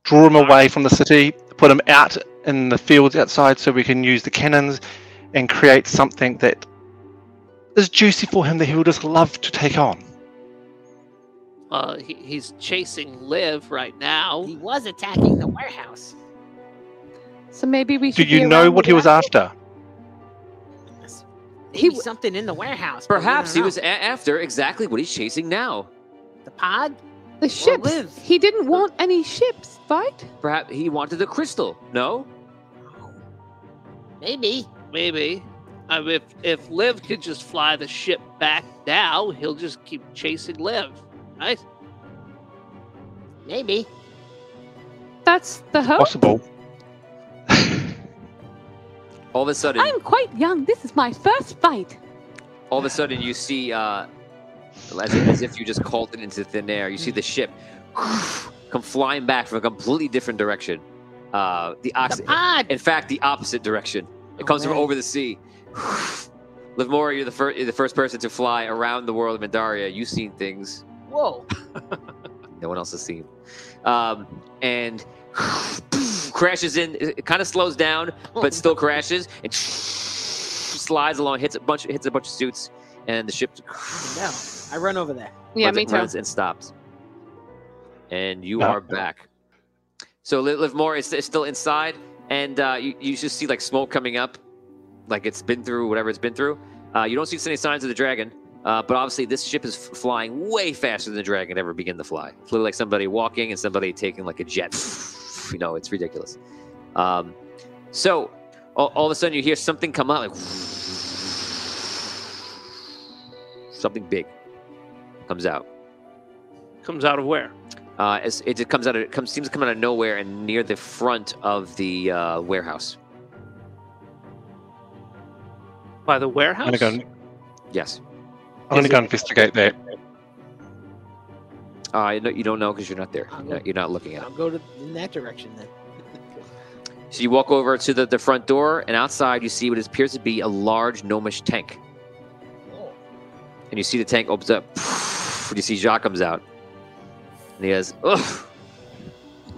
Draw him away from the city, put him out in the fields outside so we can use the cannons and create something that is juicy for him that he will just love to take on. He's chasing Liv right now. He was attacking the warehouse. So maybe we Do should. you be know around what the he was warehouse. after? Maybe something in the warehouse. but we Perhaps don't he know. was after exactly what he's chasing now. the pod. The ships. Liv. He didn't want any ships, right? Perhaps he wanted the crystal. No? Maybe. Maybe. If Liv could just fly the ship back now, he'll just keep chasing Liv, right? Maybe. That's the hope. Possible. All of a sudden, I'm quite young. This is my first fight. you see, as if you just called it into thin air, you see the ship come flying back from a completely different direction. The pod. In fact, the opposite direction. It comes from over the sea. Livmora, you're the first person to fly around the world of Mandaria. You've seen things Whoa. no one else has seen. And crashes in. It kind of slows down, but still crashes and slides along, hits a bunch of suits, and the ship No. I run over there. Yeah, me too. runs and stops. And you are back. So Livmore is still inside, and you just see like smoke coming up, like it's been through whatever it's been through. You don't see any signs of the dragon, but obviously this ship is flying way faster than the dragon ever began to fly. It's literally like somebody walking and somebody taking like a jet. You know, it's ridiculous. So all of a sudden you hear something come out, like something big comes out. Comes out of where? It seems to come out of nowhere and near the front of the warehouse. By the warehouse? I'm going Yes. to go investigate that. You don't know because you're not there. You're not looking at it. I'll go in that direction then. So you walk over to the front door, and outside you see what appears to be a large gnomish tank. And you see the tank opens up. And you see Jacques comes out. And he goes, "Ugh,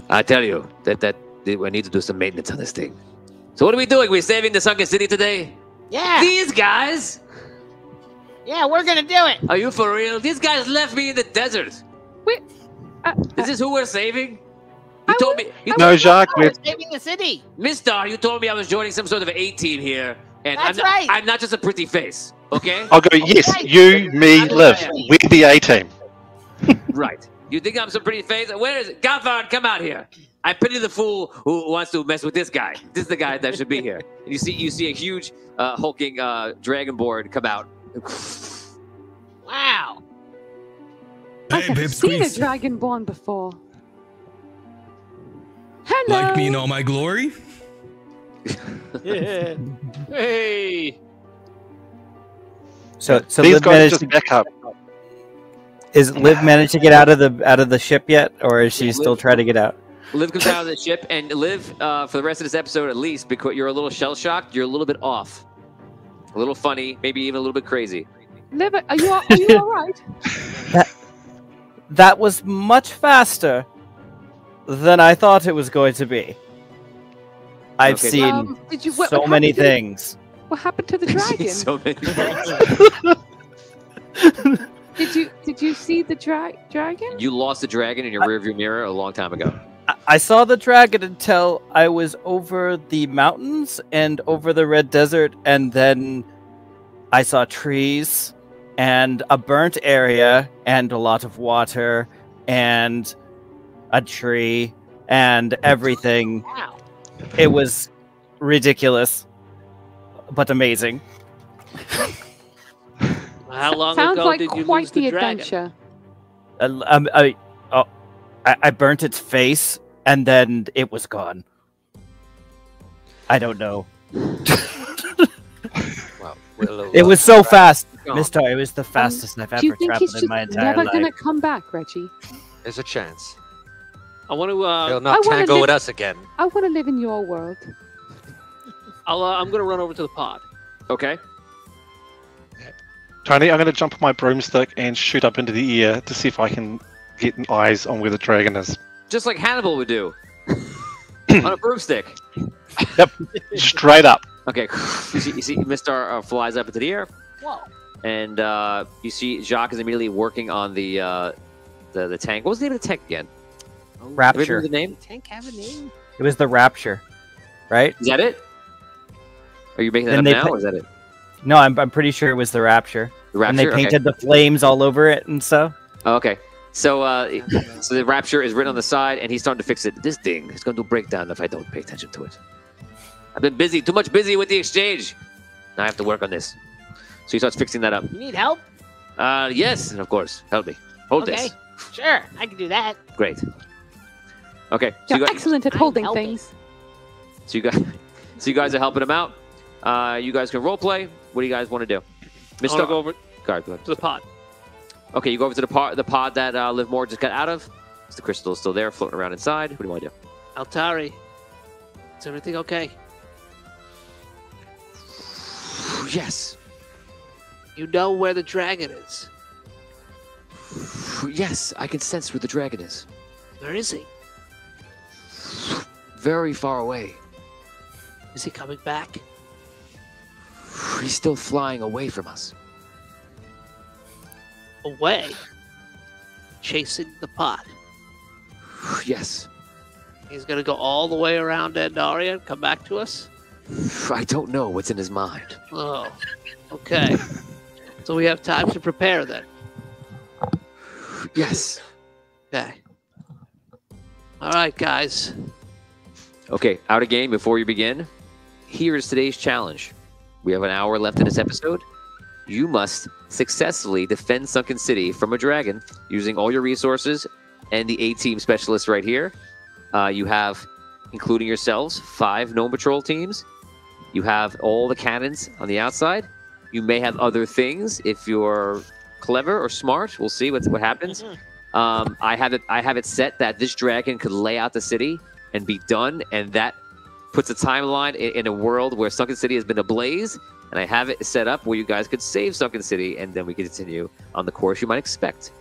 I tell you that we need to do some maintenance on this thing. So what are we doing? We're saving the sunken city today? Yeah. These guys? Yeah, we're gonna do it. Are you for real? These guys left me in the desert. Wait. Is this who we're saving? I You told would- me, No, Jacques, We're we're saving the city. Mistar, you told me I was joining some sort of A-team here. And That's I'm right. I'm not just a pretty face, okay? I'll go, yes, right. you, me, Liv. We're the A-team. Right. You think I'm some pretty face? Where is it? Gothard, come out here. I pity the fool who wants to mess with this guy. This is the guy that should be here. And you see a huge hulking dragonborn come out. Wow. I Hey, have babe, seen a squeeze. dragonborn before. Hello. Like me in all my glory? Hey! So These Liv guys managed just to, back up. is Liv managed to get out of the ship yet, or is she still trying to get out? Liv comes out of the ship, and Liv, for the rest of this episode at least, because you're a little shell-shocked, you're a little bit off. A little funny, maybe even a little bit crazy. Liv, are you all right? That was much faster than I thought it was going to be. I've Okay. seen Did you? so many things. What happened to the dragon? So many things. Did you see the dragon? You lost the dragon in your rearview mirror a long time ago. I saw the dragon until I was over the mountains and over the red desert, and then I saw trees and a burnt area and a lot of water and a tree and everything. Wow. It was ridiculous, but amazing. How long Sounds ago like did you quite lose the the dragon? adventure. I burnt its face, and then it was gone. I don't know. Well, we'll, It was so fast, Gone. Mister. It was the fastest I've Do you ever think he's traveled in just my entire never life. gonna come back, Reggie? There's a chance. I want to. He'll I not wanna tangle live- with us again. I want to live in your world. I'm gonna run over to the pod. Okay. Tony, I'm going to jump on my broomstick and shoot up into the air to see if I can get eyes on where the dragon is. Just like Hannibal would do. On a broomstick. Yep, straight up. Okay. You see Mr. Flies up into the air. Whoa. And you see Jacques is immediately working on the tank. What was the name of the tank again? Rapture. The name? Tank have a name? It was the Rapture, right? Is that it? Are you making that And up they now, put- or is that it? No, I'm pretty sure it was the Rapture. The Rapture? And they Okay. painted the flames all over it and stuff. Oh, okay. So, so the Rapture is written on the side, and he's starting to fix it. This thing is going to break down if I don't pay attention to it. I've been busy, too much busy with the exchange. Now I have to work on this. So he starts fixing that up. You need help? Yes, and of course, help me. Hold Okay. this. Sure, I can do that. Great. Okay. So You're you, guys, excellent at I'm holding helping. things. so you guys are helping him out. You guys can role play. What do you guys want to do? I want to go over Go ahead. to the pod. Okay, you go over to the pod that Livmore just got out of. The crystal is still there, floating around inside. What do you want to do? Altari, is everything okay? Yes. You know where the dragon is. Yes, I can sense where the dragon is. Where is he? Very far away. Is he coming back? He's still flying away from us. Away? Chasing the pod. Yes. He's gonna go all the way around Andaria and come back to us? I don't know what's in his mind. Oh, okay. So we have time to prepare then. Yes. Okay. All right, guys. Okay, out of game before you begin. Here is today's challenge. We have an hour left in this episode. You must successfully defend Sunken City from a dragon using all your resources and the A-team specialists right here. You have, including yourselves, 5 Gnome Patrol teams. You have all the cannons on the outside. You may have other things if you're clever or smart. We'll see what happens. I have it set that this dragon could lay out the city and be done, and that puts a timeline in a world where Sunken City has been ablaze. And I have it set up where you guys could save Sunken City, and then we can continue on the course you might expect.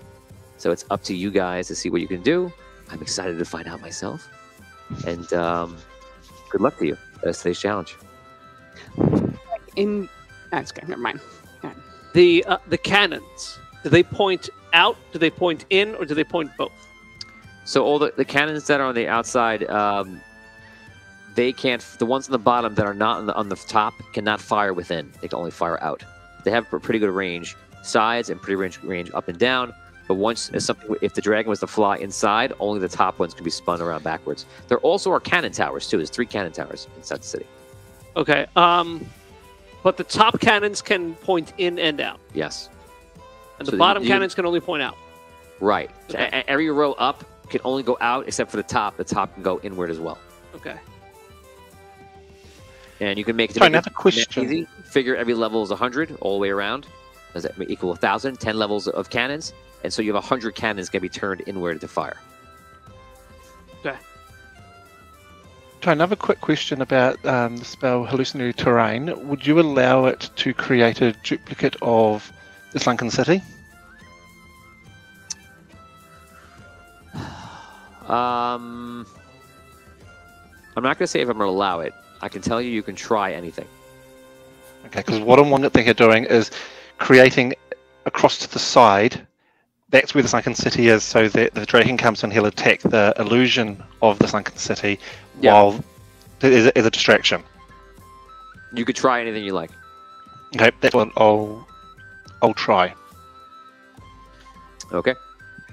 So it's up to you guys to see what you can do. I'm excited to find out myself. And good luck to you. That's today's challenge. That's good. Never mind. The cannons. Do they point out? Do they point in? Or do they point both? So all the cannons that are on the outside, they can't. The ones on the bottom that are not on the top cannot fire within. They can only fire out. They have a pretty good range, sides, and pretty range up and down. But if the dragon was to fly inside, only the top ones can be spun around backwards. There also are cannon towers too. There's 3 cannon towers inside the city. Okay. But the top cannons can point in and out, Yes. and So the bottom you- cannons can only point out. Right. Okay. Every row up can only go out except for the top. The top can go inward as well. Okay. And you can make it Sorry, make another it question. easy. Figure every level is 100 all the way around. Does that equal 1,000? 10 levels of cannons. And so you have 100 cannons can be turned inward to fire. Okay. Try another quick question about the spell Hallucinatory Terrain. Would you allow it to create a duplicate of the Sunken City? I'm not going to say if I'm going to allow it. I can tell you can try anything. Okay, because what I'm thinking of doing is creating across to the side. That's where the sunken city is, so that the dragon comes and he'll attack the illusion of the sunken city while there's a distraction. You could try anything you like. Okay, that's what I'll try. Okay.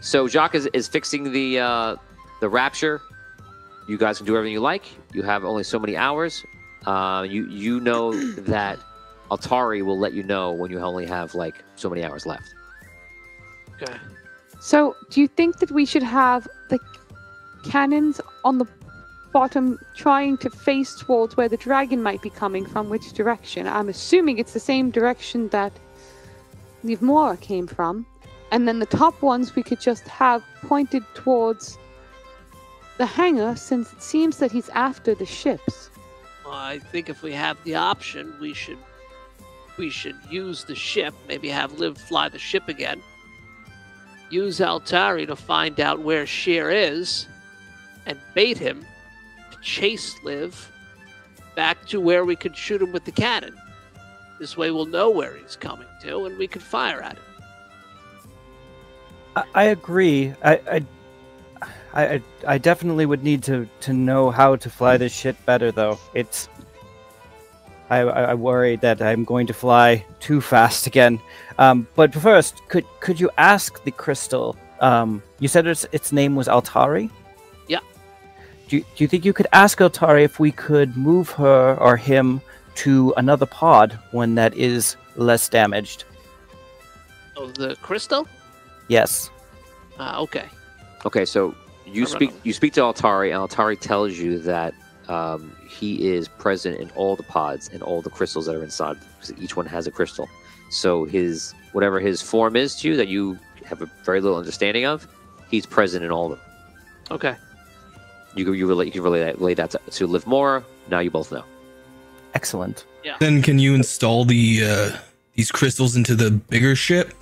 So Jacques is fixing the rapture. You guys can do everything you like. You have only so many hours. You know that Altari will let you know when you only have like so many hours left. Okay. So, do you think that we should have the cannons on the bottom trying to face towards where the dragon might be coming from? Which direction? I'm assuming it's the same direction that Livmora came from. And then the top ones we could just have pointed towards the hangar, since it seems that he's after the ships. Well, I think if we have the option, we should use the ship. Maybe have Liv fly the ship again. Use Altari to find out where Sheer is, and bait him to chase Liv back to where we could shoot him with the cannon. This way we'll know where he's coming to, and we can fire at him. I agree. I definitely would need to know how to fly this shit better, though. I worry that I'm going to fly too fast again. But first, could you ask the crystal? You said its name was Altari? Yeah. Do you think you could ask Altari if we could move her or him to another pod, one that is less damaged? Oh, the crystal? Yes. Okay. Okay, so you speak to Altari, and Altari tells you that he is present in all the pods and all the crystals that are inside, because each one has a crystal. So whatever his form is to you that you have a very little understanding of, he's present in all of them. Okay. You can relay that to Livmora. Now you both know. Excellent. Yeah. Then can you install these crystals into the bigger ship?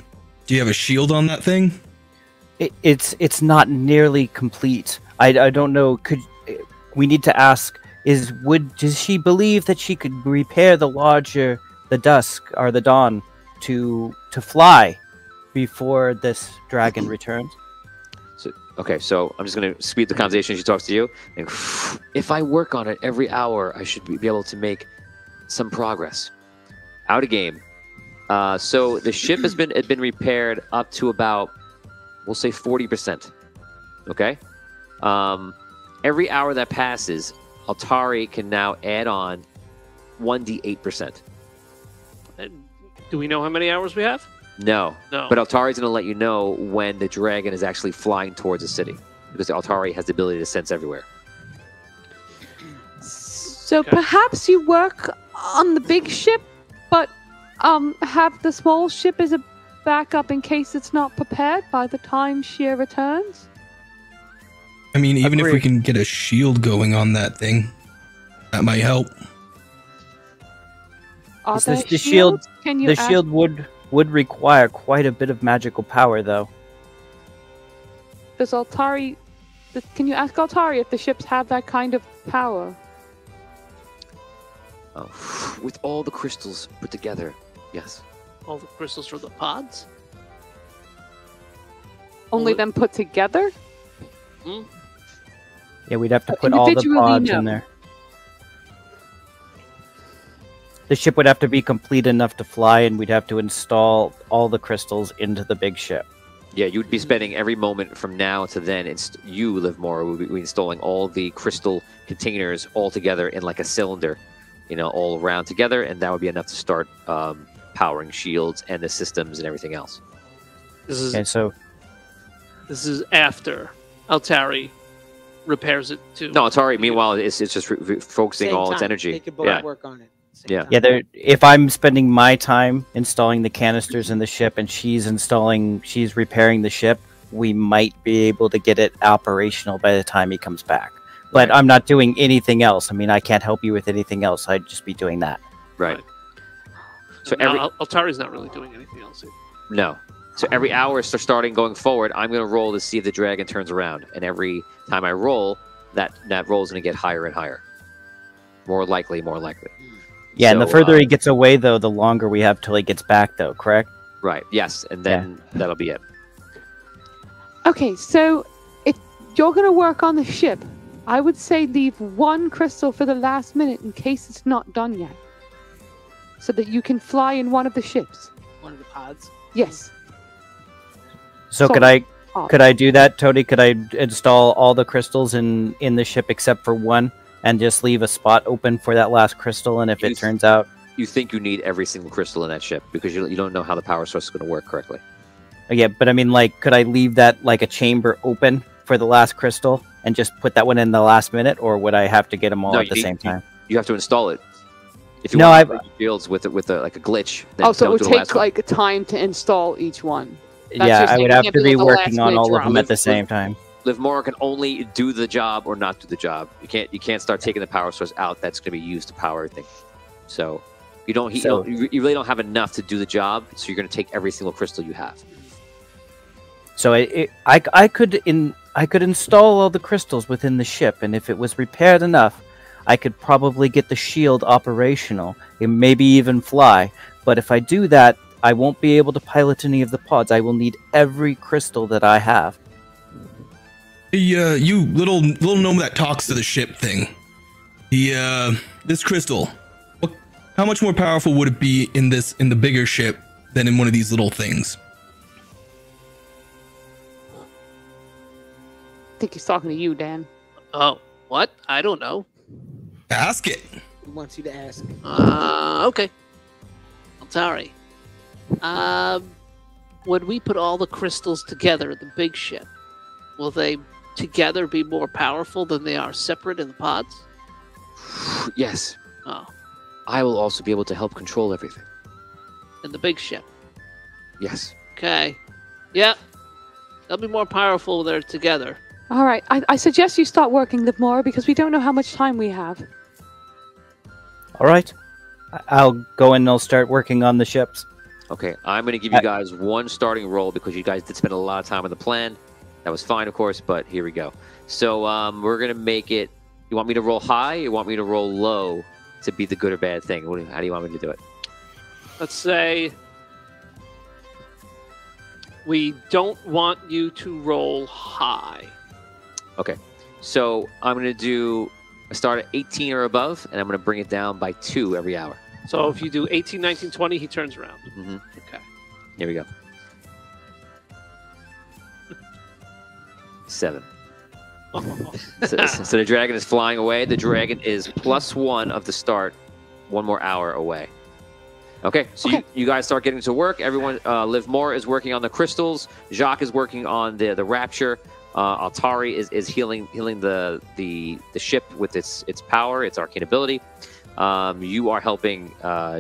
Do you have a shield on that thing? It's not nearly complete. I don't know. We need to ask? Does she believe that she could repair the dusk or the dawn to fly before this dragon returns? So I'm just going to speed the conversation. She talks to you, and if I work on it every hour, I should be able to make some progress. Out of game. So the ship had been repaired up to about, we'll say 40%. Okay. Every hour that passes, Altari can now add on 1d8%. Do we know how many hours we have? No. No. But Altari's going to let you know when the dragon is actually flying towards the city, because Altari has the ability to sense everywhere. So perhaps you work on the big ship, but have the small ship as a backup in case it's not prepared by the time Sheer returns? I mean, even if we can get a shield going on that thing, that might help. Are there The shields? Can you the shield would require quite a bit of magical power, though. Does Altari? Can you ask Altari if the ships have that kind of power? With all the crystals put together, yes. All the crystals for the pods? Only them put together? Hmm? Yeah, we'd have to put all the Individually, pods no. in there. The ship would have to be complete enough to fly, and we'd have to install all the crystals into the big ship. Yeah, you'd be spending every moment from now to then. You, Livmora, would be installing all the crystal containers all together in like a cylinder, all around together, and that would be enough to start powering shields and the systems and everything else. This is This is after Altari repairs it too. No, Altari, meanwhile, it's just focusing all its energy. They can both work on it. Yeah. Yeah, if I'm spending my time installing the canisters in the ship and she's repairing the ship, we might be able to get it operational by the time he comes back. But I'm not doing anything else. I mean, I can't help you with anything else. I'd just be doing that. Right. So Altari's not really doing anything else either. No. So every hour starting going forward, I'm going to roll to see if the dragon turns around. And every time I roll, that roll is going to get higher and higher. More likely. Yeah, So, and the further he gets away, though, the longer we have till he gets back, though, correct? Right. Yes, and then that'll be it. Okay, so if you're going to work on the ship, I would say leave one crystal for the last minute in case it's not done yet. So that you can fly in one of the ships. One of the pods. Yes. So could I do that, Tony? Could I install all the crystals in the ship except for one and just leave a spot open for that last crystal? And if it turns out... You think you need every single crystal in that ship because you don't know how the power source is going to work correctly. Yeah, but I mean, like, could I leave that like a chamber open for the last crystal and just put that one in the last minute, or would I have to get them all at the same time? You have to install it. If you No, want to shields with like a glitch. Then Oh, so it would don't do the take last one. like a time to install each one. That's Yeah, just I like would you have can't to be the working last on minute all of drop. them at the same time. Livmora can only do the job or not do the job. You can't start taking the power source out that's going to be used to power everything. So you really don't have enough to do the job. So you're going to take every single crystal you have. So I could install all the crystals within the ship, and if it was repaired enough, I could probably get the shield operational and maybe even fly. But if I do that, I won't be able to pilot any of the pods. I will need every crystal that I have. Hey, you little gnome that talks to the ship thing. This crystal. How much more powerful would it be in the bigger ship than in one of these little things? I think he's talking to you, Dan. Oh, what? I don't know. Ask it. He wants you to ask. Okay. Altari. When we put all the crystals together in the big ship, will they together be more powerful than they are separate in the pods? Yes. Oh. I will also be able to help control everything. In the big ship? Yes. Okay. Yeah. They'll be more powerful when they're together. All right, I suggest you start working Livmora because we don't know how much time we have. All right. I'll go and I'll start working on the ships. Okay, I'm going to give you guys one starting roll because you guys did spend a lot of time on the plan. That was fine, of course, but here we go. So we're going to make it... You want me to roll high or you want me to roll low to be the good or bad thing? How do you want me to do it? Let's say we don't want you to roll high. Okay, so I'm going to do a start at 18 or above, and I'm going to bring it down by 2 every hour. So if you do 18, 19, 20, he turns around. Mm-hmm. Okay. Here we go. 7. So the dragon is flying away. The dragon is +1 of the start, 1 more hour away. Okay, so you guys start getting to work. Everyone, Livmore is working on the crystals. Jacques is working on the rapture. Altari is healing the ship with its power, its arcane ability. You are helping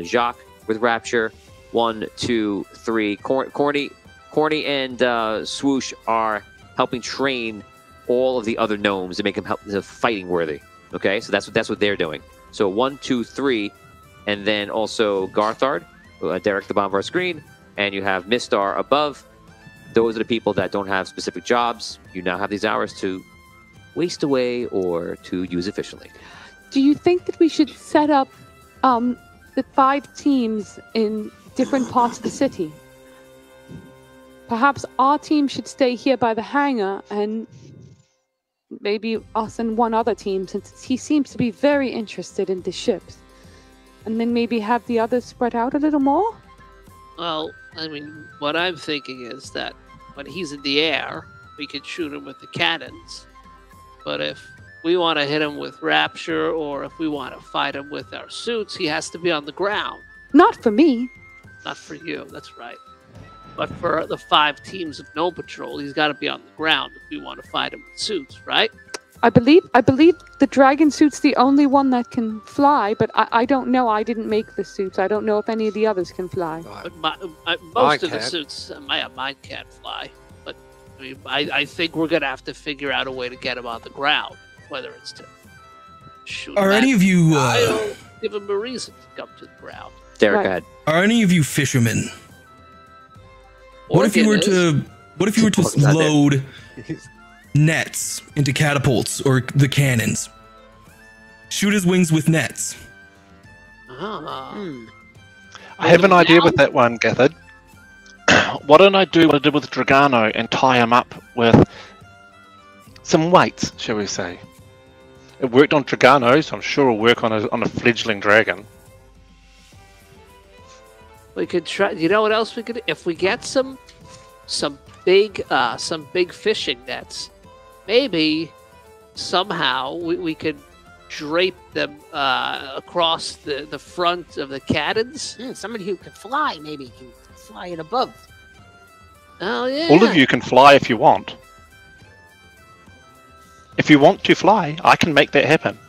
Jacques with rapture. 1, 2, 3. Corny and Swoosh are helping train all of the other gnomes to make them fighting worthy. Okay, so that's what they're doing. So 1, 2, 3, and then also Garthard, Derek the bottom of our screen, and you have Mistar above. Those are the people that don't have specific jobs. You now have these hours to waste away or to use efficiently. Do you think that we should set up the 5 teams in different parts of the city? Perhaps our team should stay here by the hangar, and maybe us and one other team, since he seems to be very interested in the ships. And then maybe have the others spread out a little more? Well, I mean, what I'm thinking is that when he's in the air, we could shoot him with the cannons. But if we want to hit him with rapture, or if we want to fight him with our suits, he has to be on the ground. Not for me. Not for you, that's right. But for the 5 teams of Gnome Patrol, he's got to be on the ground if we want to fight him with suits, right? I believe the dragon suit's the only one that can fly, but I don't know. I didn't make the suits. I don't know if any of the others can fly. But most of the suits, mine can't fly. But I mean, I think we're gonna have to figure out a way to get him on the ground, whether it's to shoot. Are any of you? I'll give him a reason to come to the ground. Derek, go ahead. Are any of you fishermen? What if you were to load nets into catapults or the cannons? Shoot his wings with nets. I have an idea with that one, Gathered. Why don't I do what I did with Dragano and tie him up with some weights, shall we say? It worked on Dragano, so I'm sure it'll work on a fledgling dragon. We could try. You know what else we could? If we get some big fishing nets, maybe somehow we could drape them across the front of the cannons. Somebody who can fly maybe can fly it above. Oh yeah. All of you can fly if you want. If you want to fly, I can make that happen.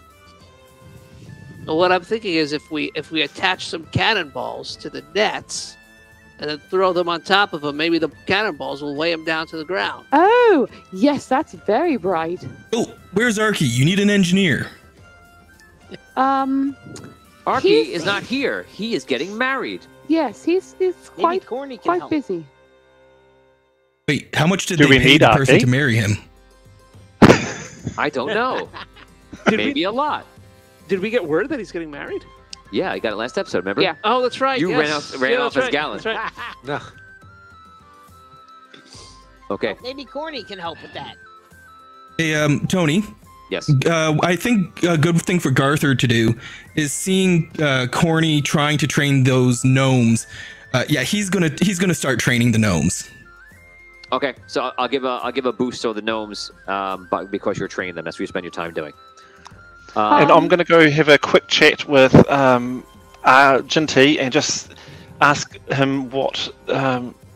Well, what I'm thinking is if we attach some cannonballs to the nets and then throw them on top of them, maybe the cannonballs will weigh them down to the ground. Oh, yes, that's very bright. Oh, where's Arky? You need an engineer. Arky is not here. He is getting married. Yes, he's quite help. busy. Wait, how much did Do they we pay need the person Arky? to marry him? I don't know. Maybe a lot. Did we get word that he's getting married? Yeah, I got it last episode, remember? Yeah. Oh, that's right. You yes. ran off that's as gallant. That's right. No. Okay. Maybe Corny can help with that. Hey, Tony. Yes. I think a good thing for Garther to do is seeing Corny trying to train those gnomes. Yeah, he's gonna start training the gnomes. Okay, so I'll give a boost to the gnomes, but because you're training them, that's what you spend your time doing. And I'm going to go have a quick chat with Jinty and just ask him what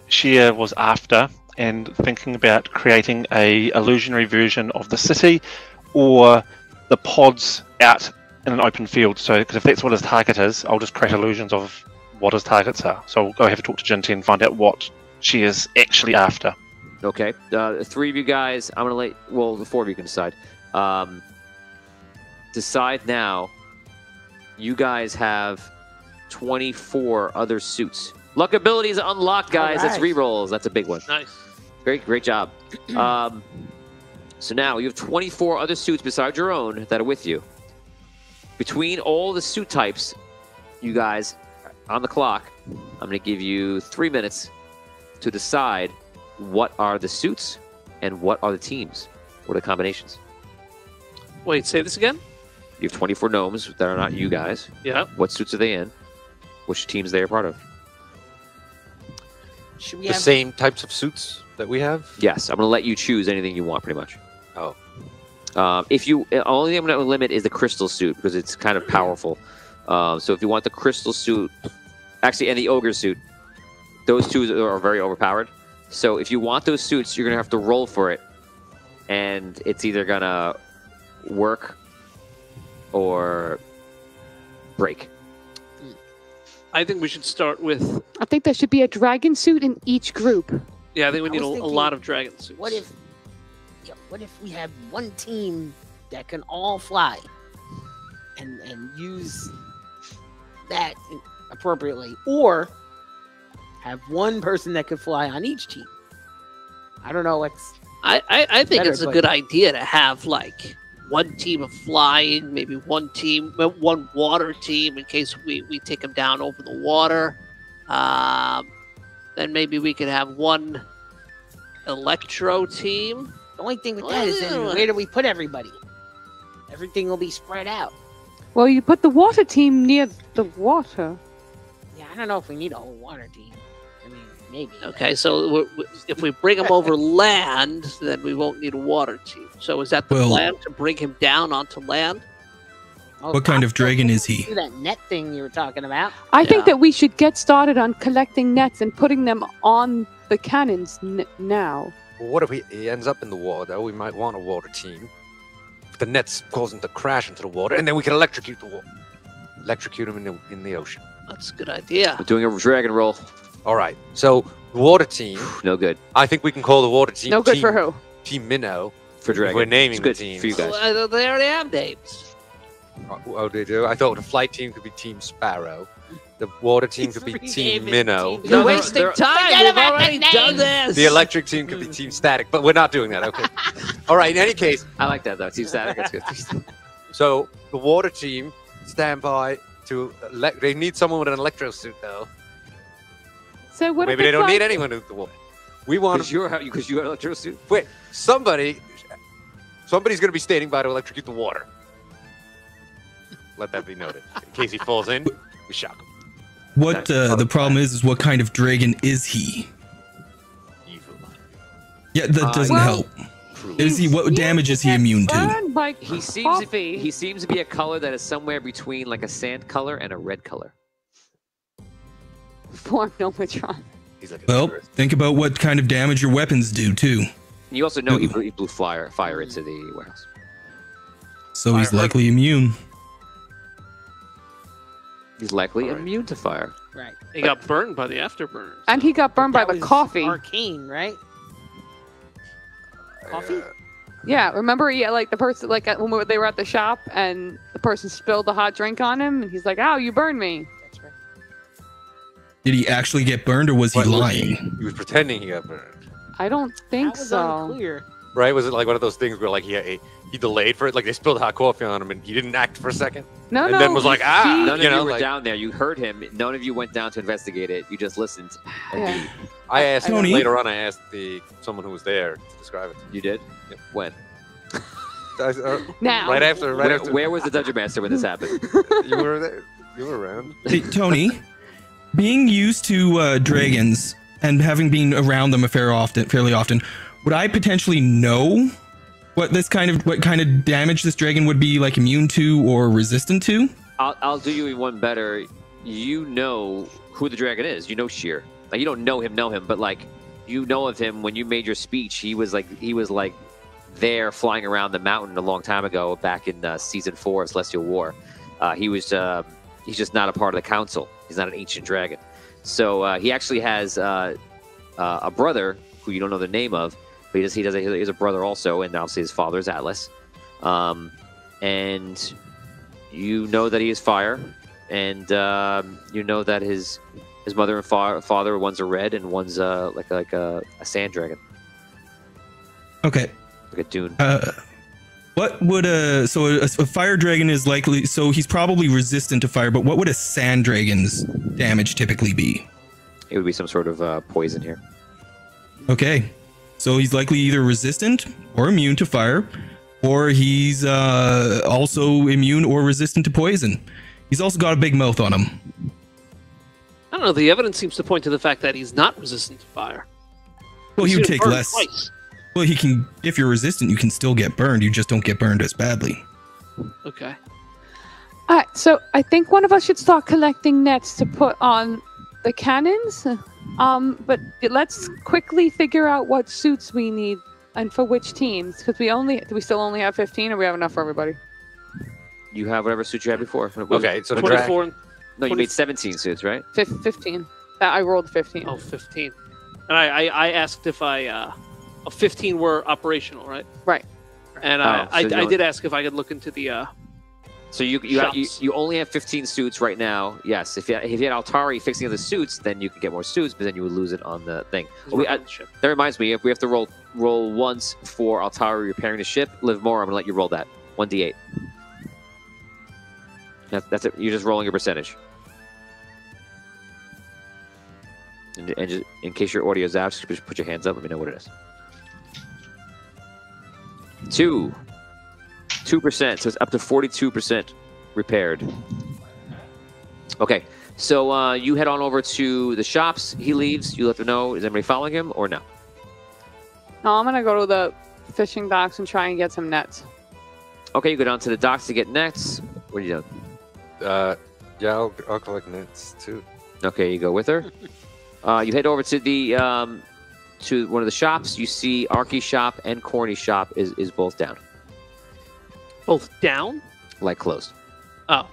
Shia was after and thinking about creating a illusionary version of the city or the pods out in an open field. So, because if that's what his target is, I'll just create illusions of what his targets are. So I'll go have a talk to Jinty and find out what she is actually after. Okay, the three of you guys, I'm gonna the four of you can decide. Decide now. You guys have 24 other suits. Luck abilities unlocked, guys. That's rerolls. That's a big one. Nice. Great job. So now you have 24 other suits besides your own that are with you. Between all the suit types, you guys, on the clock, I'm going to give you 3 minutes to decide what are the suits and what are the teams. What are the combinations? Wait, say this again? You have 24 gnomes that are not you guys. Yeah. What suits are they in? Which teams they are part of? Should we The have same types of suits that we have? Yes, I'm going to let you choose anything you want, pretty much. Oh. If you, only thing I'm going to limit is the crystal suit because it's kind of powerful. So if you want the crystal suit, actually, and the ogre suit, those two are very overpowered. So if you want those suits, you're going to have to roll for it, and it's either going to work or break. I think we should start with. I think there should be a dragon suit in each group. Yeah, I think we need a was thinking, lot of dragon suits. What if we had one team that can all fly and use that appropriately, or have one person that could fly on each team? I don't know what's. I think better, it's a but- good idea to have like one team of flying, maybe one water team in case we take them down over the water. Then maybe we could have one electro team. The only thing with that is then where do we put everybody? Everything will be spread out. Well, you put the water team near the water. Yeah, I don't know if we need a whole water team. I mean, maybe. Okay, so if we bring him over land, then we won't need a water team. So is that the Well- plan, to bring him down onto land? Oh, What kind of dragon is he? Do that net thing you were talking about. I think Yeah. that we should get started on collecting nets and putting them on the cannons now. Well, what if he ends up in the water, though? We might want a water team. The nets cause him to crash into the water, and then we can electrocute the water. Electrocute him in the ocean. That's a good idea. I'm doing a dragon roll. All right. So, the water team, No good I think we can call the water team No good for who? Team Minnow. for dragon. We're naming it's good the teams. for you guys. Well, they already have names. Oh, they do? I thought the flight team could be Team Sparrow. The water team He's could be renaming Team the Minnow. team. You're No, wasting they're- time. Forget We've about the already done names. this. The electric team could be Team Static, but we're not doing that. Okay. All right. In any case, I like that though. Team static. That's good. so the water team stand by to. They need someone with an electro suit, though. So what Maybe if they don't it's need like- anyone to the water. We want Because you got electricity. Wait, somebody's going to be standing by to electrocute the water. Let that be noted. In case he falls in, we shock him. What the problem is what kind of dragon is he? Evil. Yeah, that doesn't Well, help. Is he? What damage is he immune to? Burned by He seems coffee. he seems to be a color that is somewhere between like a sand color and a red color. Form Nomatron. He's like Well, think about what kind of damage your weapons do too. You also know he blew fire into the warehouse. So he's likely immune. He's likely immune to fire. Right. He got burned by the afterburn. And he got burned by That the was coffee. Arcane, right? Coffee? Yeah, remember? Yeah, like the person, like when they were at the shop and the person spilled the hot drink on him, and he's like, "Ow, you burned me." That's right. Did he actually get burned, or was he lying? He was pretending he got burned. I don't think That was so. unclear. Right? Was it like one of those things where like he delayed for it? Like they spilled hot coffee on him and he didn't act for a second? No, and no. then was like, None of you know, you were like, down there. You heard him. None of you went down to investigate it. You just listened. Yeah. I asked Tony? later on. I asked someone who was there to describe it. You did? Yep. When? Now. Right after. Where was the Dungeon Master when this happened? You were there. You were around. Hey, Tony, being used to dragons and having been around them fairly often, would I potentially know what kind of damage this dragon would be like immune to or resistant to? I'll do you one better. You know who the dragon is. You know Sheer. Like you don't know him, but like you know of him when you made your speech. He was like there flying around the mountain a long time ago, back in season 4 of Celestial War. He's just not a part of the council. He's not an ancient dragon. So he actually has a brother who you don't know the name of, but he has a brother also, and obviously his father is Atlas. And you know that he is fire, and you know that his mother and father, one's a red and one's like a sand dragon, Okay. like a dune. What would a fire dragon is likely? So he's probably resistant to fire, but what would a sand dragon's damage typically be? It would be some sort of poison here. Okay, so he's likely either resistant or immune to fire, or he's also immune or resistant to poison. He's also got a big mouth on him. I don't know. The evidence seems to point to the fact that he's not resistant to fire. Well, he He's would been take burned less. twice. Well, he can. If you're resistant, you can still get burned. You just don't get burned as badly. Okay. All right, so I think one of us should start collecting nets to put on the cannons. But let's quickly figure out what suits we need and for which teams, because do we still only have 15, or we have enough for everybody? You have whatever suit you had before. Okay, so the 24 and No, you made 17 suits, right? 15. I rolled 15. oh, 15. And I asked if 15 were operational, right? Right. And Oh, I so you did ask if I could look into the So you only have 15 suits right now. Yes, if you had Altari fixing the suits, then you could get more suits, but then you would lose it on the thing. ship. That reminds me, if we have to roll once for Altari repairing the ship, live more. I'm gonna let you roll that 1d8. That's it. You're just rolling your percentage. And just, in case your audio's out, just put your hands up. Let me know what it is. 2%. So it's up to 42% repaired. Okay. So you head on over to the shops. He leaves. You let them know. Is anybody following him or no? No, I'm going to go to the fishing docks and try and get some nets. Okay, you go down to the docks to get nets. What are you doing? Yeah, I'll collect nets too. Okay, you go with her. You head over to the to one of the shops. You see Arky's shop and Corny's shop is both down, Both down? like closed. Oh. All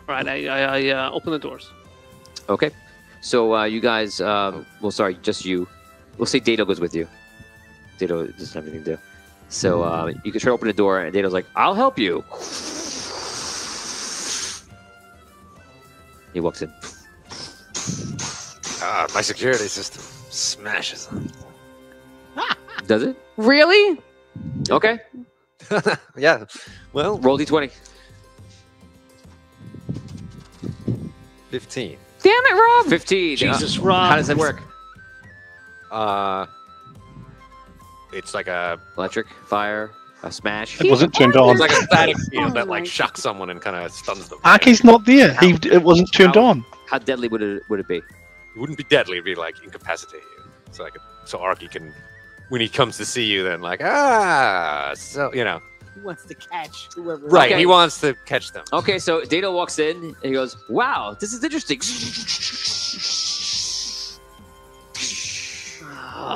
right, I open the doors. Okay, so you guys, well, sorry, just you. We'll say Dado goes with you. Dado doesn't have anything to do. So you can try to open the door, and Dado's like, "I'll help you." He walks in. My security system smashes them. Does it? Really? Okay. Yeah. Well, Roll d20. 15. Damn it, Rob! 15. Jesus, Rob. How does that work? It's like a Electric, fire, a smash. It wasn't turned on. it's like a static field Oh that like my- shocks someone and kind of stuns them. Arky's not there. It wasn't turned on. How deadly would it be? It wouldn't be deadly. It'd be like incapacitate you. So Arky can, when he comes to see you, then like so you know. He wants to catch whoever. Right. Okay. He wants to catch them. Okay, so Data walks in and he goes, "Wow, this is interesting."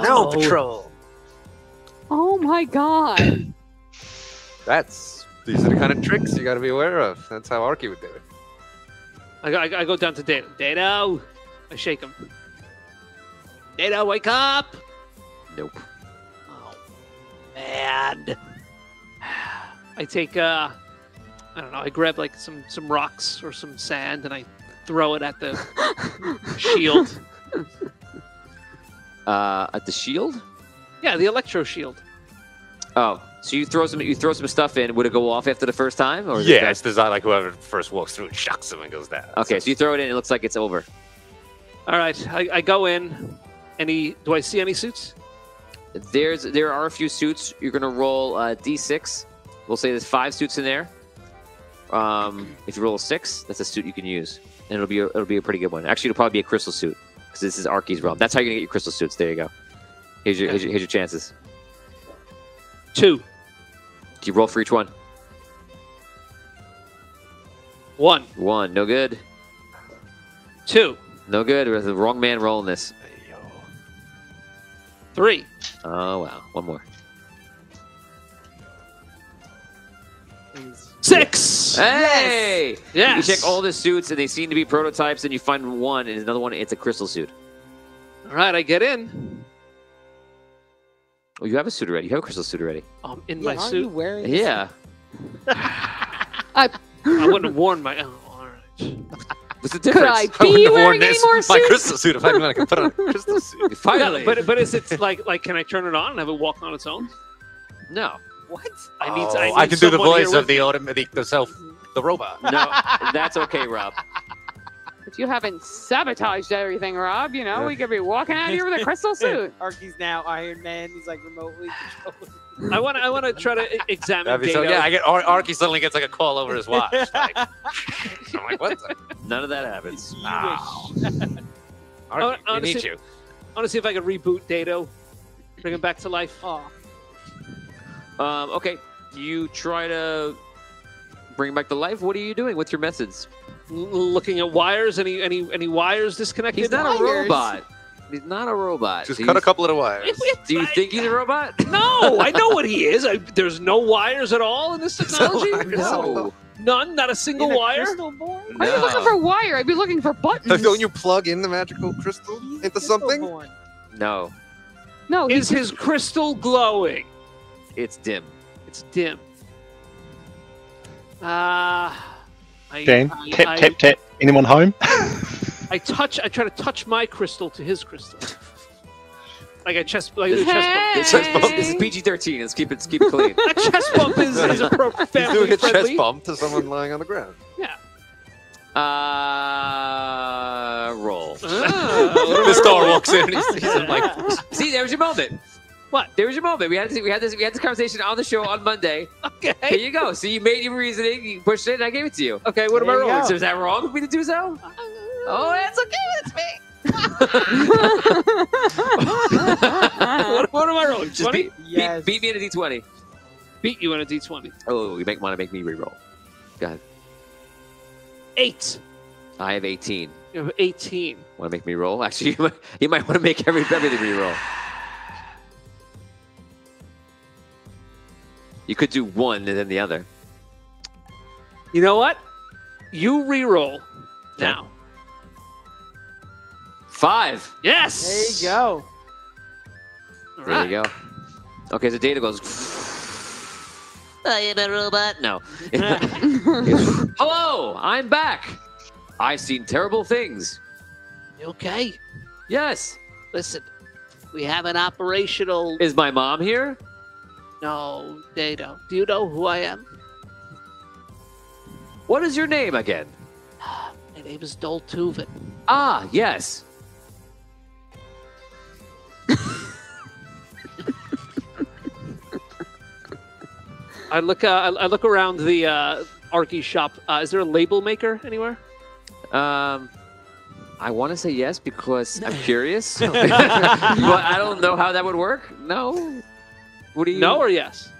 No patrol. Oh my god. These are the kind of tricks you got to be aware of. That's how Arky would do it. I go down to Data. Data! I shake him. Data, wake up! Nope. Oh, man. I take, I don't know, I grab like some rocks or some sand and I throw it at the shield. At the shield? Yeah, the electro shield. Oh, so you throw some stuff in. Would it go off after the first time, or is Yeah, it it's designed like whoever first walks through it shocks them and goes down. okay? So you throw it in. It looks like it's over. All right, I go in. Do I see any suits? There are a few suits. You're gonna roll D6. We'll say there's 5 suits in there. If you roll a 6, that's a suit you can use, and it'll be a pretty good one. Actually, it'll probably be a crystal suit because this is Arky's realm. That's how you're gonna get your crystal suits. There you go. Here's your chances. 2. Do you roll for each one? 1. 1, no good. 2. No good. We're the wrong man rolling this. 3. Oh wow, one more. 6. Hey! Yes. You check all the suits, and they seem to be prototypes, and you find one, and another one, it's a crystal suit. All right, I get in. Oh, you have a suit already. You have a crystal suit already. In Yeah, my aren't you suit. wearing? Yeah. I wouldn't have worn my. Oh, all right. What's the Could difference? I I be wouldn't have worn wearing any this. more My suits? crystal suit. If I knew I could put on a crystal suit. Finally. But is it like can I turn it on and have it walk on its own? No. What? I need I can do the someone here voice with of the automatic, the robot. No, that's okay, Rob. If you haven't sabotaged everything, Rob, you know, Yeah. we could be walking out here with a crystal suit. Arky's now Iron Man. He's like remotely controlling. I want to try to examine That'd be so, Data. yeah, I get Arky suddenly gets like a call over his watch. Like, I'm like, what? None of that happens. Arky, we honestly- need you. I want to see if I can reboot Dado, bring him back to life. Oh, Okay. You try to bring him back to life. What are you doing? What's your methods? Looking at wires. Any wires disconnected? He's not a Wires? robot. He's not a robot. Just Do cut you- a couple of the wires. Do you think he's a robot? No, I know what he is. There's no wires at all in this technology. No. None, not a single in a wire. crystal born? Why are you looking for wire? I'd be looking for buttons. Don't you plug in the magical crystal into Crystal something? born. No. No, Is his crystal glowing? It's dim. It's dim. Jane, tap, tap. Anyone home? I try to touch my crystal to his crystal. Like a chest, like a chest bump. This is PG-13. Let's keep it clean. A chest bump is He's doing family a chest friendly. bump to someone lying on the ground. Yeah. Roll. The star walks in. And he's like, See, there was your moment. What? There was your moment. We had this conversation on the show on Monday. Here Okay. you go. So you made your reasoning, you pushed it, and I gave it to you. Okay. What am I There you rolling? go. So is that wrong for me to do so? Oh, that's okay. That's me. What am I rolling? Just 20? Yes. beat me in a D20. Beat you in a D20. Oh, you want to make me reroll. Go ahead. 8. I have 18. You have 18. Want to make me roll? Actually, you might want to make everything reroll. You could do one and then the other. You know what? You re-roll now. 5. Yes. There you go. All There right. you go. Okay, so Data goes. I am a robot. No. Hello, I'm back. I've seen terrible things. You okay? Yes. Listen, we have an operational. Is my mom here? No, they don't. Do you know who I am? What is your name again? My name is Dol Tuvin. Ah, yes. I look around the Arky shop. Is there a label maker anywhere? I want to say yes because I'm curious, but I don't know how that would work. No. What do you? No or yes?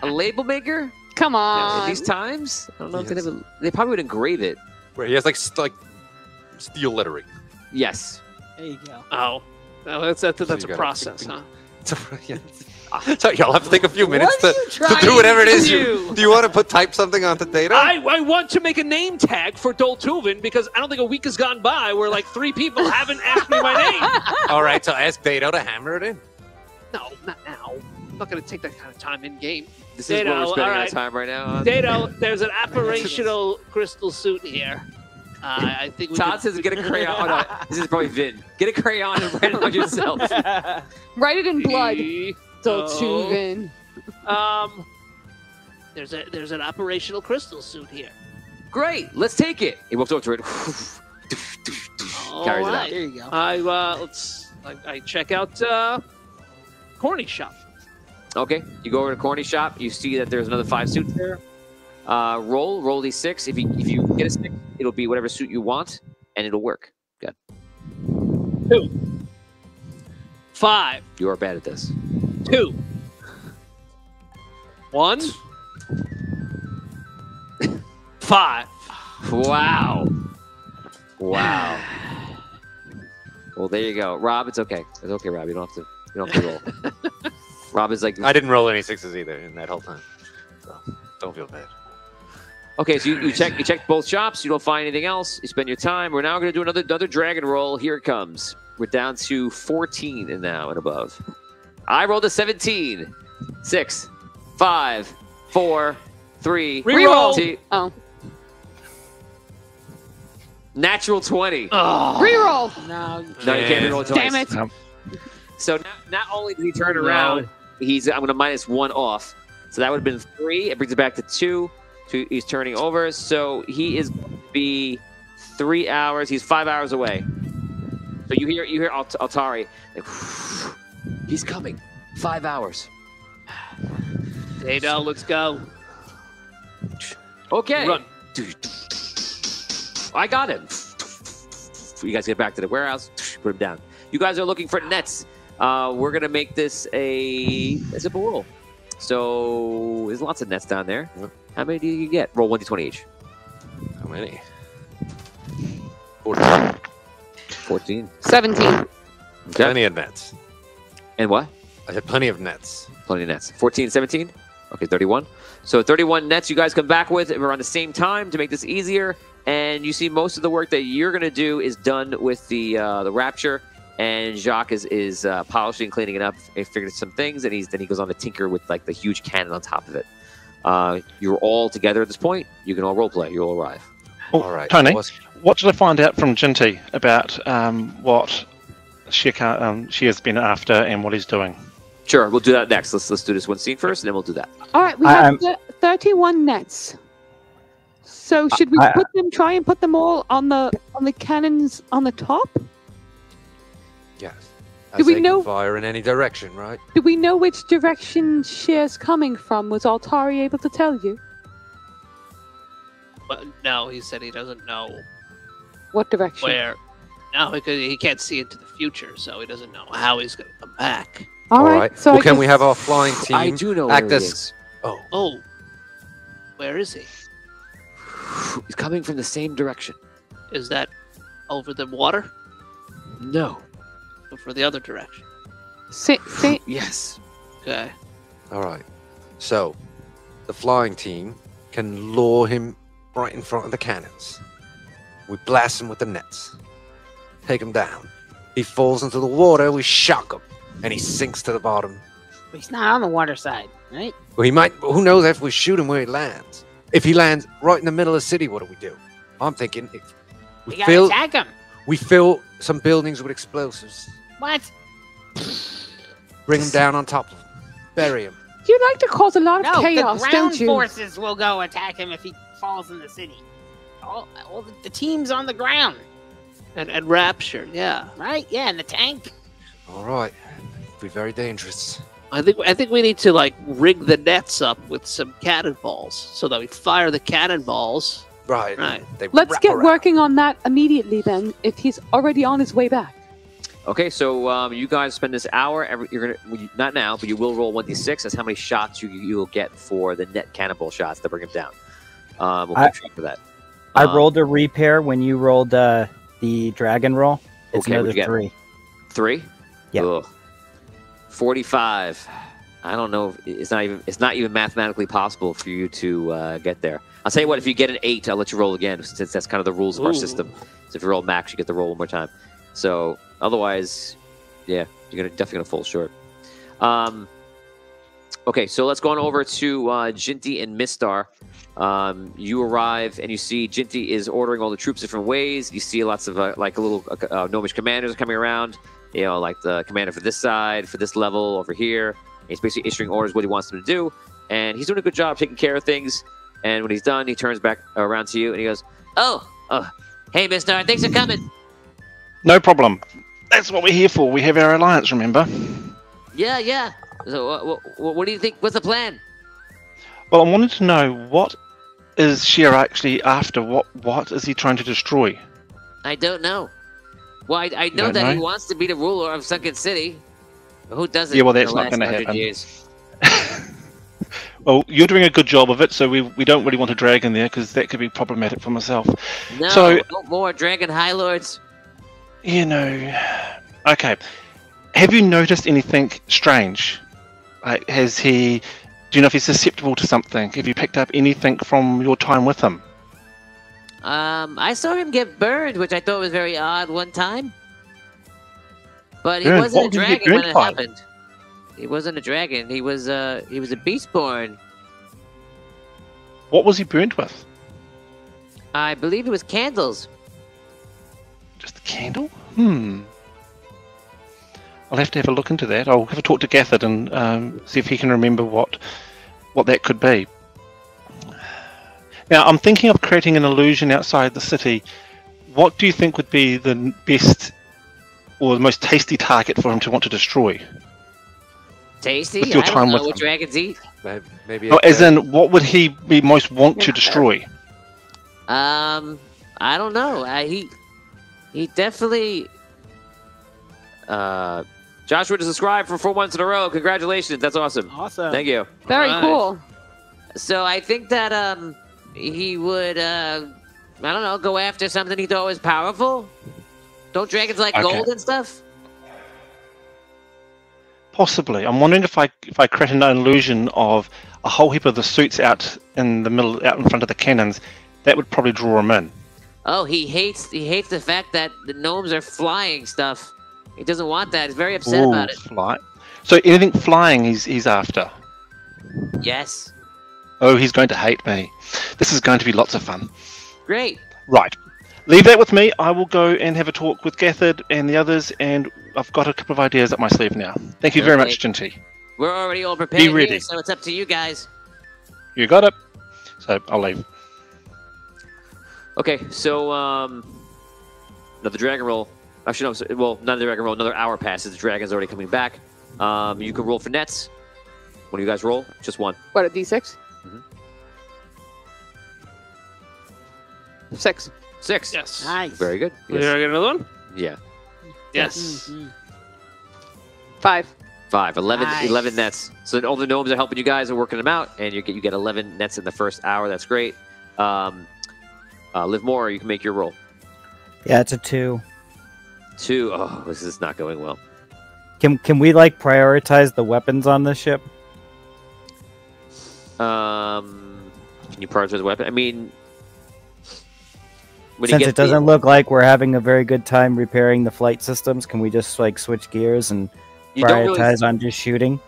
A label maker? Come Yeah, on. at these times, I don't know if they'd have they probably would engrave it. Where he has like steel lettering. Yes. There you go. Oh, no, that's you a gotta process, huh? Yeah. So y'all have to take a few minutes What are to, you to trying do whatever it is to you do? do. You want to type something onto data? I want to make a name tag for Doltuven because I don't think a week has gone by where like 3 people haven't asked me my name. All right, so ask Beto to hammer it in. No, not now. I'm not going to take that kind of time in game. This is what we're Dado, spending all our right. time right now on. Dado, there's an apparitional crystal suit here. I think we Todd could- says get a crayon. Oh, no, this is probably Vin. Get a crayon and write it on yourself. Write it in blood. Oh. Doltuven. There's an operational crystal suit here. Great, let's take it. He walks over to it. Carries it out. There you go. I check out Corny shop. Okay, you go over to Corny shop. You see that there's another 5 suits there. Roll these 6. If you get a 6, it'll be whatever suit you want, and it'll work. Good. 2, 5, You are bad at this. 2, 1, 5. Wow. Wow. Well, there you go, Rob. It's okay. It's okay, Rob. You don't have to roll. Rob is like. I didn't roll any 6s either in that whole time, so don't feel bad. Okay, so you check both shops. You don't find anything else. You spend your time. We're now going to do another dragon roll. Here it comes. We're down to 14 and now and above. I rolled a 17. 6, 5, 4, 3. Reroll. 2. Oh. Natural 20. Reroll. No, No, you can't reroll it twice. Damn it. Um, So not only did he turn around, I'm going to minus 1 off. So that would have been 3. It brings it back to 2. He's turning over. So he is going to be 3 hours. He's 5 hours away. So you hear Altari. Like, he's coming. 5 hours. Dado, let's go. Okay. Run. I got him. You guys get back to the warehouse. Put him down. You guys are looking for nets. We're going to make this a simple roll. So there's lots of nets down there. Yep. How many do you get? Roll 1d20 each. How many? 14. 17. Okay. Plenty of nets. And what? I had plenty of nets. Plenty of nets. 14, 17? Okay, 31. So 31 nets you guys come back with around the same time to make this easier. And you see most of the work that you're going to do is done with the Rapture. And Jacques is polishing, cleaning it up. He figured some things, and then he goes on to tinker with like the huge cannon on top of it. You're all together at this point. You can all roleplay. You'll arrive. Oh, All right. Tony, What's- what did I find out from Jinty about what she has been after and what he's doing? Sure, we'll do that next. Let's do this one scene first, and then we'll do that. All right, we have 31 nets. So should we try and put them all on the cannons on the top? Yes. Do we They can know- fire in any direction, right? Do we know which direction sheer's coming from? Was Altari able to tell you? But no, he said he doesn't know What direction? where. No, because he can't see into the future, so he doesn't know how he's going to come back. All right. So well, I can guess- we have our flying team I do know act where he as? is. Oh, Oh, where is he? He's coming from the same direction. Is that over the water No. or for the other direction? Yes. Okay. all right. So, the flying team can lure him right in front of the cannons. We blast him with the nets. Take him down. He falls into the water. We shock him, and he sinks to the bottom. But he's not on the water side, right? Well, he might. Who knows if we shoot him where he lands? If he lands right in the middle of the city, what do we do? I'm thinking if We gotta attack him. we fill some buildings with explosives, What? bring him down on top of him, bury him. You like to cause a lot of No, chaos, the don't ground you? forces will go attack him if he falls in the city. All the team's on the ground. And Rapture, yeah. Right? Yeah, in the tank. All right. Be very dangerous. I think we need to like rig the nets up with some cannonballs so that we fire the cannonballs. Right. Right. They Let's wrap get around. working on that immediately then, if he's already on his way back. Okay, so you guys spend this hour. You're gonna not now, but you will roll 1d6. That's how many shots you'll get for the net cannonball shots to bring him down. We'll keep track of that. I rolled a repair when you rolled the dragon roll. It's Okay, another what'd you get? 3. 3? Yeah. Ugh. 45. I don't know. It's not even mathematically possible for you to get there. I'll tell you what. If you get an 8, I'll let you roll again, since that's kind of the rules of our system. So if you roll max, you get the roll one more time. So otherwise, yeah, you're definitely gonna fall short. Okay, so let's go on over to Jinty and Mistar. You arrive and you see Jinty is ordering all the troops different ways. You see lots of like little gnomish commanders are coming around. You know, like the commander for this side, for this level over here. He's basically issuing orders what he wants them to do, and he's doing a good job taking care of things. And when he's done, he turns back around to you and he goes, "Oh, hey, Mistar, thanks for coming." No problem. That's what we're here for. We have our alliance, remember? Yeah. So, what do you think? What's the plan? Well, I wanted to know, what is Sheer actually after? What is he trying to destroy? I don't know. Well, I know don't that he know? wants to be the ruler of Sunken City. Who doesn't? Yeah, well, in that's the not last gonna 100 happen. years? Well, you're doing a good job of it, so we don't really want a dragon there, because that could be problematic for myself. No, So- no more Dragon High Lords. You know... Okay. Have you noticed anything strange? Like, do you know if he's susceptible to something? Have you picked up anything from your time with him? I saw him get burned, which I thought was very odd one time. But he Burned? wasn't a What did he get dragon when burned it by? happened. He wasn't a dragon. He was a beastborn. What was he burnt with? I believe it was candles. Just a candle? I'll have to have a look into that. I'll have a talk to Gathard and see if he can remember what that could be. Now, I'm thinking of creating an illusion outside the city. What do you think would be the best or the most tasty target for him to want to destroy? Tasty? With your I don't time know with what him. dragons eat. Maybe. Oh, as in, what would he be most want to destroy? I don't know. He definitely. Joshua just subscribed for 4 months in a row. Congratulations. That's awesome. Awesome. Thank you. Very Right. cool. So I think that he would I don't know, go after something he thought was powerful. Don't dragons like Okay. gold and stuff? Possibly. I'm wondering if I create an illusion of a whole heap of the suits out in the middle, out in front of the cannons, that would probably draw him in. Oh, he hates the fact that the gnomes are flying stuff. He doesn't want that. He's very upset about it. Fly. So anything flying he's after. Yes. Oh, he's going to hate me. This is going to be lots of fun. Great. Right. Leave that with me. I will go and have a talk with Gathard and the others, and I've got a couple of ideas up my sleeve now. Thank you very Okay. much, Jinty. We're already all prepared ready. here, so it's up to you guys. You got it. So I'll leave. Okay, so another dragon roll. Actually, no. Well, not another dragon roll. Another hour passes. The dragon's already coming back. You can roll for nets. What do you guys roll? Just one. What, a d6? Mhm. 6. 6. Yes. Nice. Very good. Did Yes. I get another one? Yeah. Yes. 5. 5. 11, Nice. 11 nets. So all the gnomes are helping you guys and working them out, and you get 11 nets in the first hour. That's great. Live more. You can make your roll. Yeah, it's a 2. 2. Oh, this is not going well. Can we like prioritize the weapons on the ship? Can you prioritize the weapon? I mean, when you Since get it doesn't look like we're having a very good time repairing the flight systems, can we just like switch gears and you don't really, prioritize on just shooting?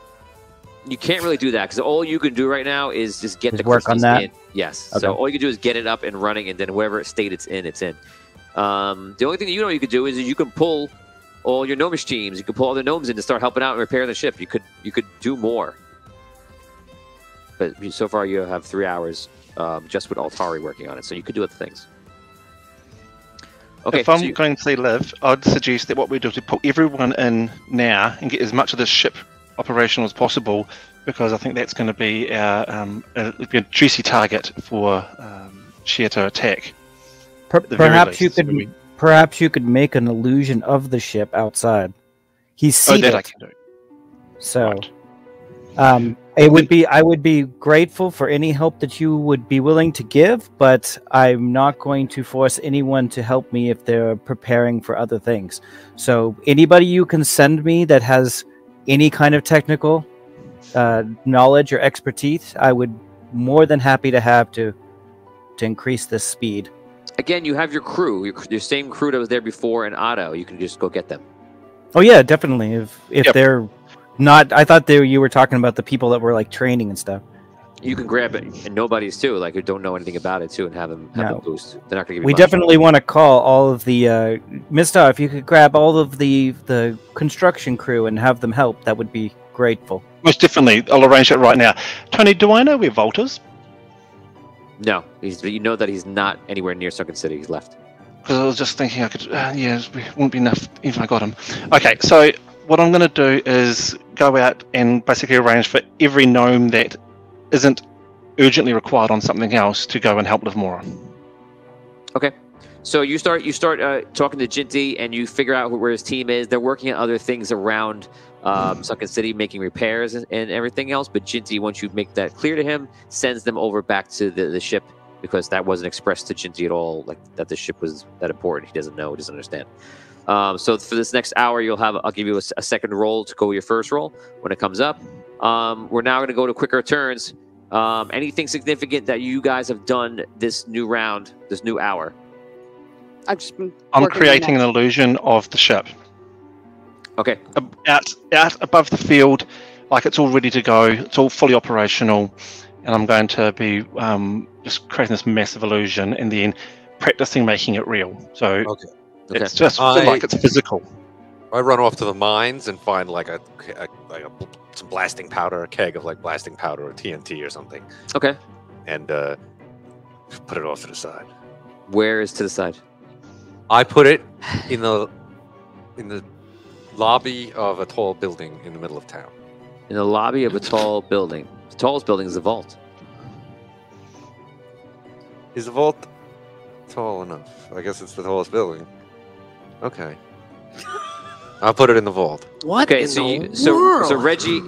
you can't really do that because all you can do right now is just get Just the work on crystals that? in. Yes. Okay. So all you can do is get it up and running, and then wherever state it's in, it's in. The only thing you could do is you can pull all your gnomish teams. You can pull all the gnomes in to start helping out and repairing the ship. You could do more. But so far you have 3 hours just with Altari working on it, so you could do other things. Okay, if I'm so you- going to say live, I'd suggest that what we do is we put everyone in now and get as much of this ship operational as possible, because I think that's going to be a juicy target for Sheer to attack. at the very Perhaps you least. So could we- perhaps you could make an illusion of the ship outside. He's Oh, seated, that I can do. so Right. I would be grateful for any help that you would be willing to give, but I'm not going to force anyone to help me if they're preparing for other things. So anybody you can send me that has any kind of technical knowledge or expertise, I would more than happy to have to increase this speed. again, you have your crew, your same crew that was there before in Otto. You can just go get them. Oh yeah, definitely. If Yep. they're not, I thought you were talking about the people that were like training and stuff. You can grab it, and nobody's too, like who don't know anything about it too, and have them No. boost. They're not going to give you We much. definitely want to call all of the Mister. If you could grab all of the construction crew and have them help, that would be grateful. Most definitely, I'll arrange it right now. Tony, do I know where Volt is? No, you know that he's not anywhere near Sunken City. He's left. Because I was just thinking I could, yeah, it wouldn't be enough if I got him. Okay, so what I'm going to do is go out and basically arrange for every gnome that isn't urgently required on something else to go and help Livmora. Okay, so you start talking to Jinty, and you figure out where his team is. They're working on other things around Sunken City, making repairs and everything else. But Jinty, once you make that clear to him, sends them over back to the ship, because that wasn't expressed to Jinty at all, like that the ship was that important. He doesn't know, he doesn't understand. So for this next hour, I'll give you a second roll to go your first roll when it comes up. We're now going to go to quicker turns. Anything significant that you guys have done this new round, this new hour? I've just been. I'm working creating on an illusion of the ship. Okay. Out above the field, like it's all ready to go, it's all fully operational, and I'm going to be just creating this massive illusion and then practicing making it real. So Okay. it's just feel like it's physical. I run off to the mines and find like some blasting powder, a keg of like blasting powder or TNT or something, Okay. and put it off to the side. Where is to the side? I put it in the lobby of a tall building in the middle of town. In the lobby of a tall building. The tallest building is the vault. Is the vault tall enough? I guess it's the tallest building. Okay. I'll put it in the vault. What? Okay, in so the so world? Reggie,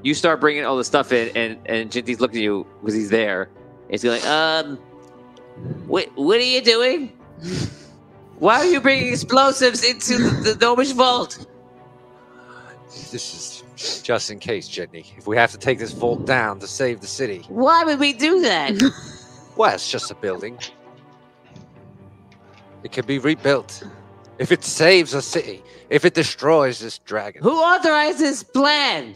you start bringing all the stuff in, and Jinty's looking at you because he's there. And he's like, what are you doing? Why are you bringing explosives into the Gnomish vault? This is just in case, Jetney. If we have to take this vault down to save the city. Why would we do that? Well, it's just a building. It can be rebuilt. If it saves a city. If it destroys this dragon. Who authorized this plan?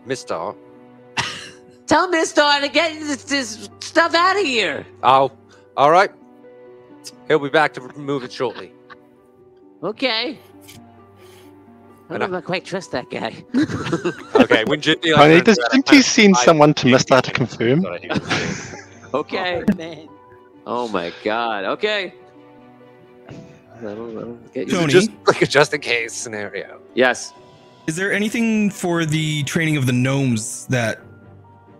Mistar. Tell Mistar to get this stuff out of here. Oh, all right. He'll be back to remove it shortly. Okay. I And I- don't quite trust that guy. Okay, when Jinty... Tony, does Jinty send someone to Mistar to confirm? Okay. Oh, man. Oh my God. Okay. That'll get you. Tony, Just like a just in case scenario. Yes. is there anything for the training of the gnomes that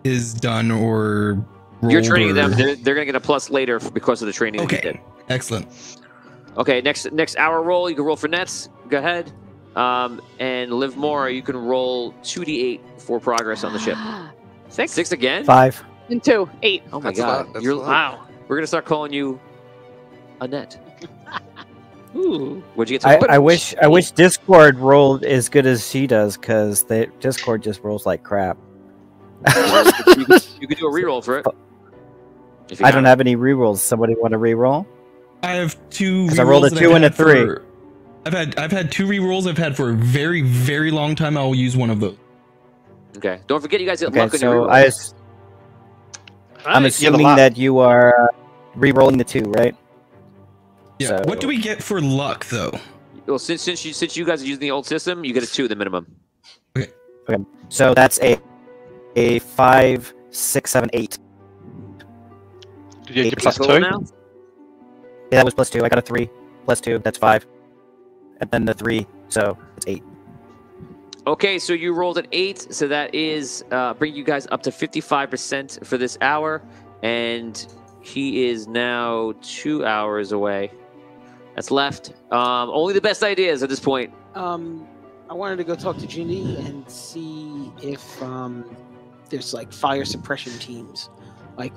is done or rolled? You're training or... them. They're going to get a plus later because of the training that you Okay, did. excellent. Okay, next hour roll, you can roll for nets. Go ahead. And Livmora, you can roll 2d8 for progress on the ship. 6 6 again? 5. and 2, 8. Oh my That's a God. lot, that's You're, a lot. wow. We're going to start calling you Annette. Ooh. What'd you get? I wish Discord rolled as good as she does, because Discord just rolls like crap. you could do a reroll for it. If you I don't it. have any rerolls. Somebody want to reroll? I have 2 'Cause I rolled a rerolls that 2 I've and a had 3. for- I've had 2 rerolls I've had for a very, very long time. I'll use one of those. Okay. Don't forget you guys get Okay, luck on your so rerolls. I'm Right. assuming luck. that you are re-rolling the 2, right? Yeah. So- What do we get for luck, though? Well, since you guys are using the old system, you get a 2 the minimum. So that's a 5, 6, 7, 8. Did you get Eight plus Total 2? now? Yeah, that was plus 2. I got a 3. plus 2, that's 5. And then the 3, so it's 8. Okay, so you rolled an 8, so that is bring you guys up to 55% for this hour, and he is now 2 hours away. That's left. Only the best ideas at this point. I wanted to go talk to Ginny and see if there's like fire suppression teams. Like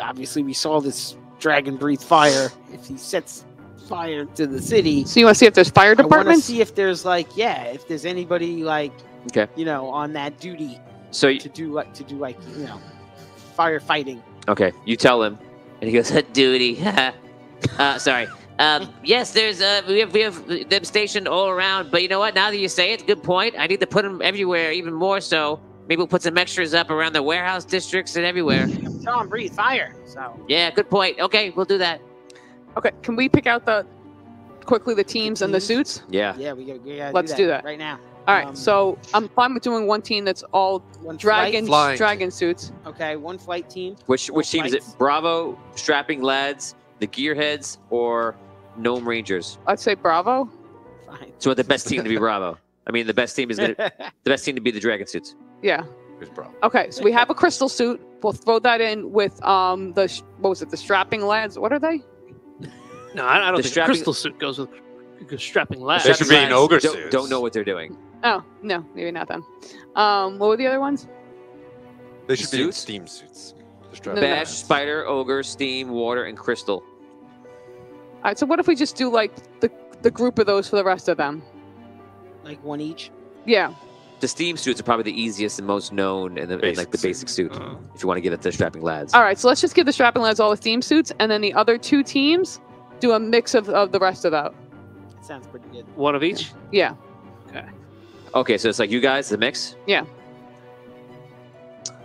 obviously we saw this dragon breathe fire. If he sets fire to the city, So you want to see if there's fire I want to departments? see if there's like if there's anybody like Okay. on that duty So to do firefighting. okay, you tell him, and he goes, "Duty." Sorry. Yes, there's we have them stationed all around. But you know what? Now that you say it, good point. I need to put them everywhere, even more so. Maybe we'll put some extras up around the warehouse districts and everywhere. Tell him breathe fire. So Yeah, good point. Okay, we'll do that. Okay, can we pick out the teams and the suits? Yeah. yeah, we gotta Let's do that. right now. All right, so I'm fine with doing one team that's all One dragon Flying. dragon suits. flight. Okay, one flight team. Which team is it? flights. Bravo, strapping lads, the gearheads, or Gnome Rangers? I'd say Bravo. Fine. So the best team to be Bravo. I mean, the best team is the best team to be the dragon suits. Yeah. Who's bro? Okay, so we have a crystal suit. We'll throw that in with the the strapping lads. What are they? No, I don't The think strapping- a crystal suit goes with strapping lads. They should be an ogre don't, suits. don't know what they're doing. Oh no, maybe not them. What were the other ones? They should be in Suits? steam suits. Just No, drop no. Bash, spider, ogre, steam, water, and crystal. All right, so what if we just do like the group of those for the rest of them? Like one each. Yeah. The steam suits are probably the easiest and most known in like the basic suit. If you want to give it to strapping lads. All right, so let's just give the strapping lads all the theme suits, and then the other two teams do a mix of the rest of that. Sounds pretty good. One of each. Yeah. Okay, so it's like you guys, the mix. Yeah.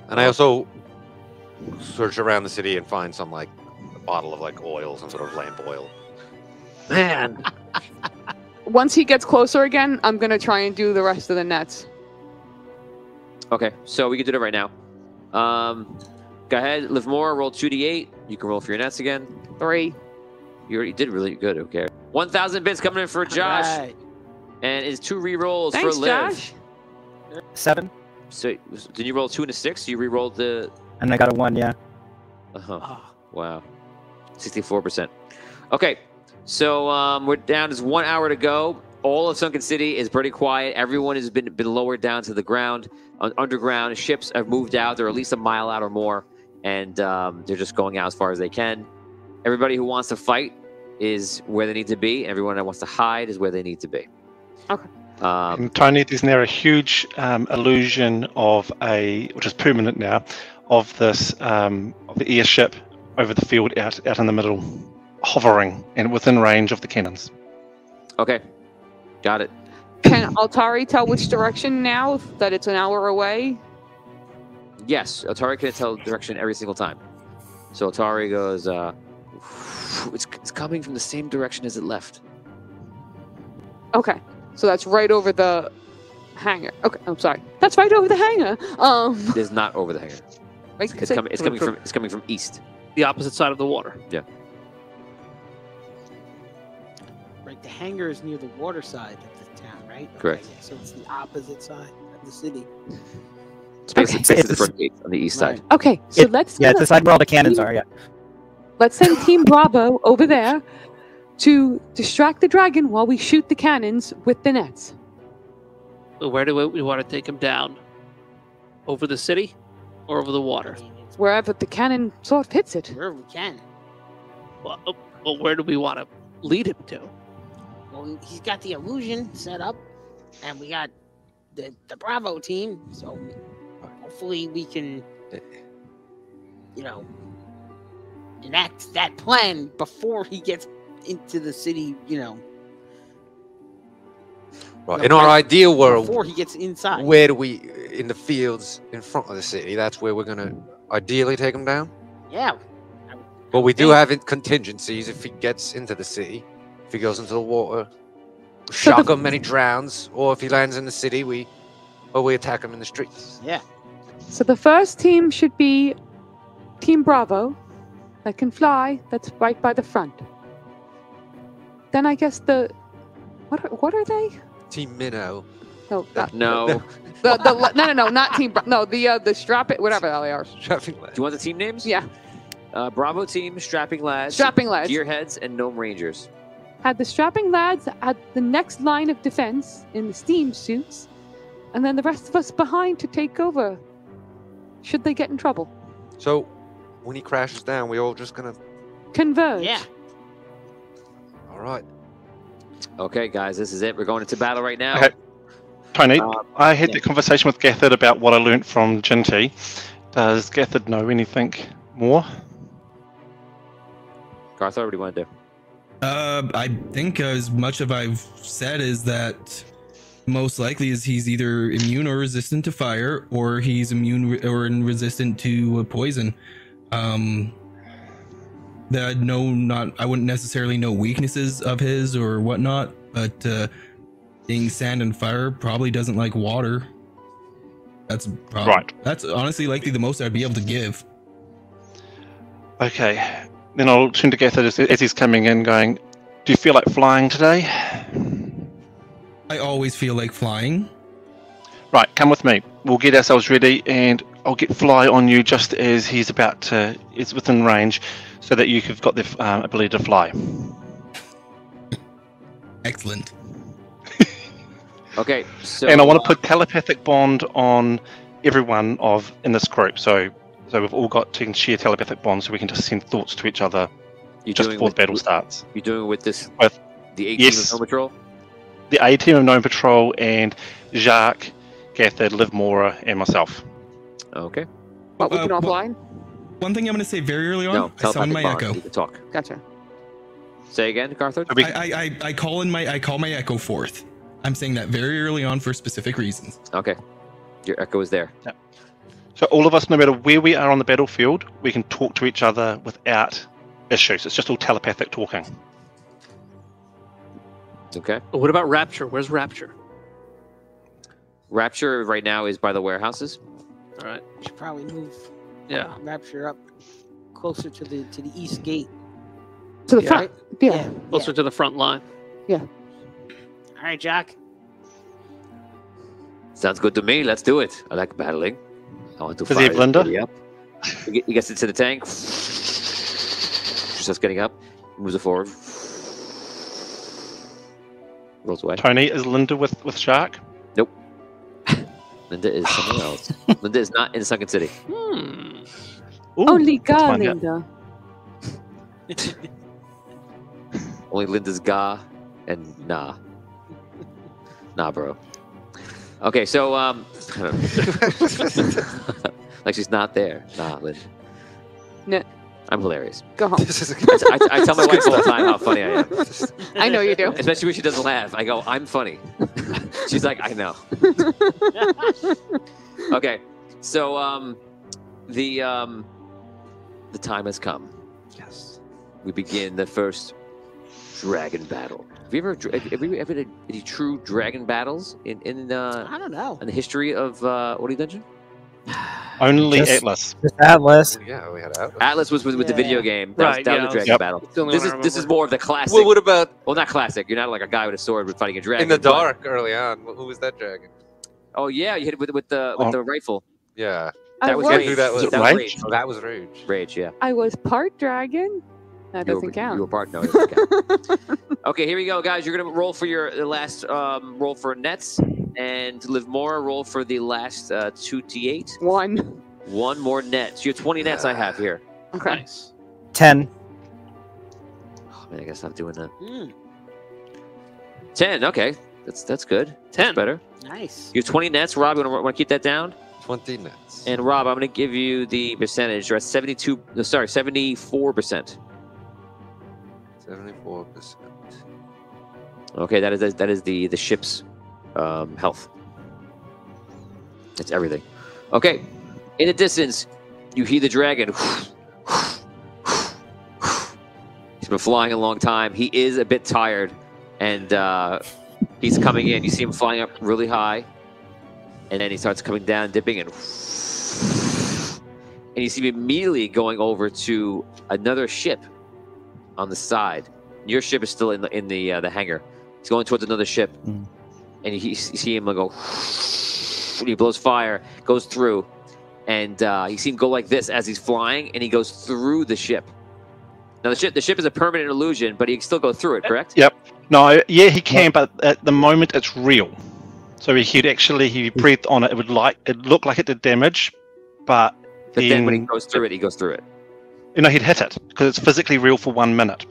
And I also search around the city and find some like a bottle of like oil, some sort of lamp oil. Man, Once he gets closer again, I'm gonna try and do the rest of the nets. Okay, so we can do that right now. Go ahead, Livermore, roll 2d8. You can roll for your nets again. 3. You already did really good. Okay. 1,000 bits coming in for Josh, Alright. and is 2 re-rolls Thanks, for Liv. Josh. 7, So did you roll 2 and a 6? You re-rolled the. and I got a 1, yeah. Oh, Wow. 64%. Okay, so we're down. There's 1 hour to go. All of Sunken City is pretty quiet. Everyone has been lowered down to the ground, underground. Ships have moved out. They're at least a mile out or more, and they're just going out as far as they can. Everybody who wants to fight is where they need to be. Everyone that wants to hide is where they need to be. Okay. And Tony, there's now a huge illusion of which is permanent now, of this of the airship over the field out in the middle, hovering and within range of the cannons. Okay, got it. Can Altari tell which direction now that it's an hour away? Yes, Atari can tell direction every single time. So Atari goes, it's coming from the same direction as it left. Okay. So that's right over the hangar. Okay, I'm sorry. That's right over the hangar. It is not over the hangar. Right, It's coming from east. the opposite side of the water. right. The hangar is near the water side of the town, right? Correct. Okay, so it's the opposite side of the city. It's basically, Okay. the front gate on the east side. Okay, so let's Yeah, it's the side where all the cannons are, yeah. let's send Team Bravo over there to distract the dragon while we shoot the cannons with the nets. Where do we want to take him down? Over the city or over the water? I mean, it's Wherever the cannon sword hits it. wherever we can. Well, where do we want to lead him to? Well, he's got the illusion set up, and we got the Bravo team. So hopefully we can, enact that plan before he gets into the city. Right. In our ideal world, Before he gets inside. where do we, in the fields in front of the city, that's where we're going to ideally take him down? Yeah. But we do think- have contingencies if he gets into the city. If he goes into the water, shock him and he drowns. Or if he lands in the city, we attack him in the streets. Yeah. So the first team should be Team Bravo that can fly, that's right by the front. then I guess the what are they? Team Minnow. No, No. no, not Team. No, the strap it, whatever they are. Strapping lad. Do you want the team names? Yeah, Bravo Team, Strapping Lads, strapping lads. Gearheads, and Gnome Rangers. Had the strapping lads at the next line of defense in the steam suits, and then the rest of us behind to take over. Should they get in trouble? So, when he crashes down, we're all just gonna. Converge. Yeah. All right. Okay, guys, this is it. We're going into battle right now. Okay. Tony, I had yeah. the conversation with Gathard about what I learnt from Jinty. Does Gathard know anything more? Garthor, what do you want to do? I think as much as I've said is that most likely is he's either immune or resistant to fire, or he's immune or resistant to poison. That I wouldn't necessarily know weaknesses of his or whatnot, but being sand and fire, probably doesn't like water. That's Right. That's honestly likely the most I'd be able to give. Okay. Then I'll turn to Gathard as he's coming in, going, "Do you feel like flying today?" I always feel like flying. Right, come with me. We'll get ourselves ready, and I'll get Fly on you just as he's about to. It's within range, so that you've got the ability to fly. Excellent. Okay, so And I want to put telepathic bond on everyone in this group, so we've all got to share telepathic bond, so we can just send thoughts to each other just before the battle starts. You're doing it with this With the 18 yes. of Gnome Patrol? The A team of Gnome Patrol and Jacques, Gathard, Liv Mora, and myself. Okay. But we can all fly. One thing I'm going to say very early on, No, I sound my telepathic bond. echo. You can talk. Gotcha. Say again, Garthor? I call my echo forth. I'm saying that very early on for specific reasons. Okay. Your echo is there. So all of us, no matter where we are on the battlefield, we can talk to each other without issues. It's just all telepathic talking. Okay. What about Rapture? Where's Rapture? Rapture right now is by the warehouses. All right. Should probably move. Yeah. Rapture up closer to the east gate. To the Yeah. front. Yeah. Closer to the front line. All right, Jack. Sounds good to me. Let's do it. I like battling. I want to Does he fire have Linda? everybody up. He gets into the tank. Starts getting up. Moves it forward. Rolls away. Tony, is Linda with Shark? Nope. Linda is somewhere else. Linda is not in Sunken City. Hmm. Ooh, Only let's God, find out. Linda. Only Linda's Ga and Nah. Nah, bro. Okay, so like she's not there. Nah, Linda. No. I'm hilarious. Go home. This is I tell my wife all the time how funny I am. I know you do. Especially when she doesn't laugh. I go, I'm funny. She's like, I know. Okay, so the time has come. Yes. We begin the first dragon battle. Have you ever had any true dragon battles in I don't know. the history of Audio Dungeon? Only Just- Atlas. Just Atlas. Yeah, we had Atlas. Atlas was with the video game. That Right, was, that was yeah, the dragon Yep. battle. It's the only This one I is remember. more of the classic. Well, what about Well, not classic. You're not like a guy with a sword fighting a dragon. in the but- dark early on? Who was that dragon? Oh yeah, you hit it with the rifle. Yeah. That was I Rage. Who that was? That was Rage. Oh, that was Rage. Rage, yeah. I was part dragon. That You doesn't were count. part. No, it doesn't count. Okay, here we go, guys. You're gonna roll for the last roll for nets, and to Liv Mora, roll for the last 2d8. One more net. So you have 20 nets. I have here. Okay. Nice. 10. Oh man, I gotta stop doing that. Mm, 10. Okay, that's good. 10. That's better. nice. You have 20 nets. Rob, you want to keep that down? 20 nets. And Rob, I'm gonna give you the percentage. You're at 74%. 74%. Okay, that is the ship's health. That's everything. Okay, in the distance, you hear the dragon. He's been flying a long time. He is a bit tired, and he's coming in. You see him flying up really high, and then he starts coming down, dipping, and you see him immediately going over to another ship on the side. Your ship is still in the hangar. He's going towards another ship, and you see him go. And he blows fire, goes through, and you see him go like this as he's flying, and he goes through the ship. Now the ship is a permanent illusion, but he can still go through it, correct? Yep. No, yeah, he can, but at the moment it's real. So he breathed on it. It looked like it did damage, but then when he goes through it, he goes through it. You know, he'd hit it because it's physically real for 1 minute,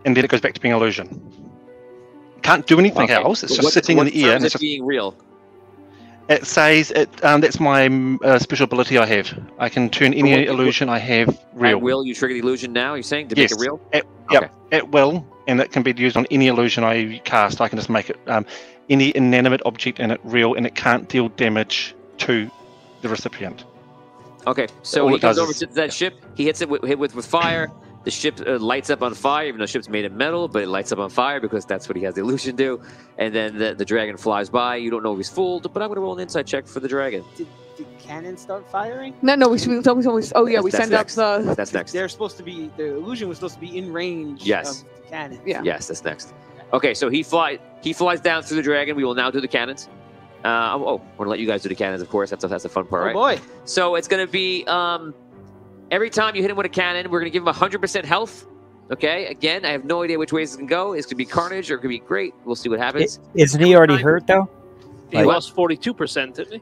and then it goes back to being illusion. Can't do anything else. It's just sitting in the air. And it's being real. It says it. That's my special ability I have. I can turn any illusion I have real. At will, you trigger the illusion now? You're saying to make it real? Yep. At will, and it can be used on any illusion I cast. I can just make it any inanimate object in it real, and it can't deal damage to the recipient. Okay, so he comes over to that ship. He hits it with fire. The ship lights up on fire, even though the ship's made of metal, but it lights up on fire because that's what he has the illusion do. And then the dragon flies by. You don't know if he's fooled, but I'm going to roll an insight check for the dragon. Did cannons start firing? No, we send up the... That's next. They're supposed to be, the illusion was supposed to be in range of the cannons. Yeah. Yes, that's next. Okay, so he flies down through the dragon. We will now do the cannons. I want to let you guys do the cannons, of course. That's the fun part, right? Oh, boy. So it's going to be... every time you hit him with a cannon, we're going to give him 100% health. Okay? Again, I have no idea which ways it can go. It's going to be carnage or it could be great. We'll see what happens. Isn't he already hurt, though? He lost 42%, didn't he?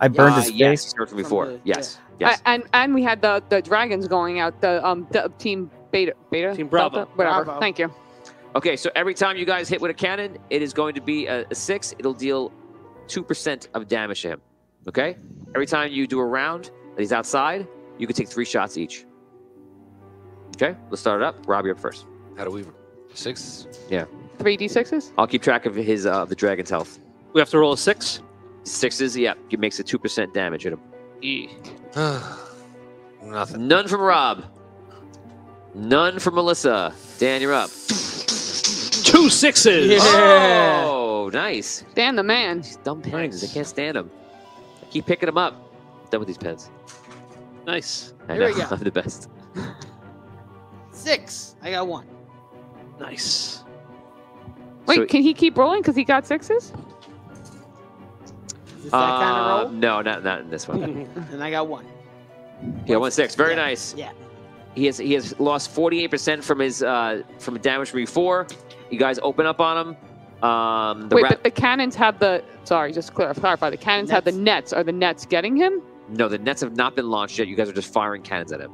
I burned his face. Yes, he's hurt from before. Yes. And we had the dragons going out, the Team Beta? Team Bravo. Delta? Whatever. Bravo. Thank you. Okay, so every time you guys hit with a cannon, it is going to be a 6. It'll deal 2% of damage to him. Okay? Every time you do a round that he's outside, you can take 3 shots each. Okay, let's start it up. Rob, you're up first. How do we? 6? Yeah. 3d6s? I'll keep track of his the dragon's health. We have to roll a 6? 6s, yeah. It makes a 2% damage at him. Nothing. None from Rob. None from Melissa. Dan, you're up. 2 6s! Yeah. Oh, nice. Dan the man. These dumb pens. I can't stand them. I keep picking them up. I'm done with these pens. Nice. I Here know. we go. I'm the best. 6. I got 1. Nice. Wait, So- can he keep rolling because he got 6s? Is this that kind of roll? No, not in this one. And I got 1. Yeah, 1 6. Very nice. Yeah. He has lost 48% from his from damage from before. You guys open up on him. But the cannons have the... Sorry, just to clarify. The cannons have the nets. Are the nets getting him? No, the nets have not been launched yet. You guys are just firing cannons at him.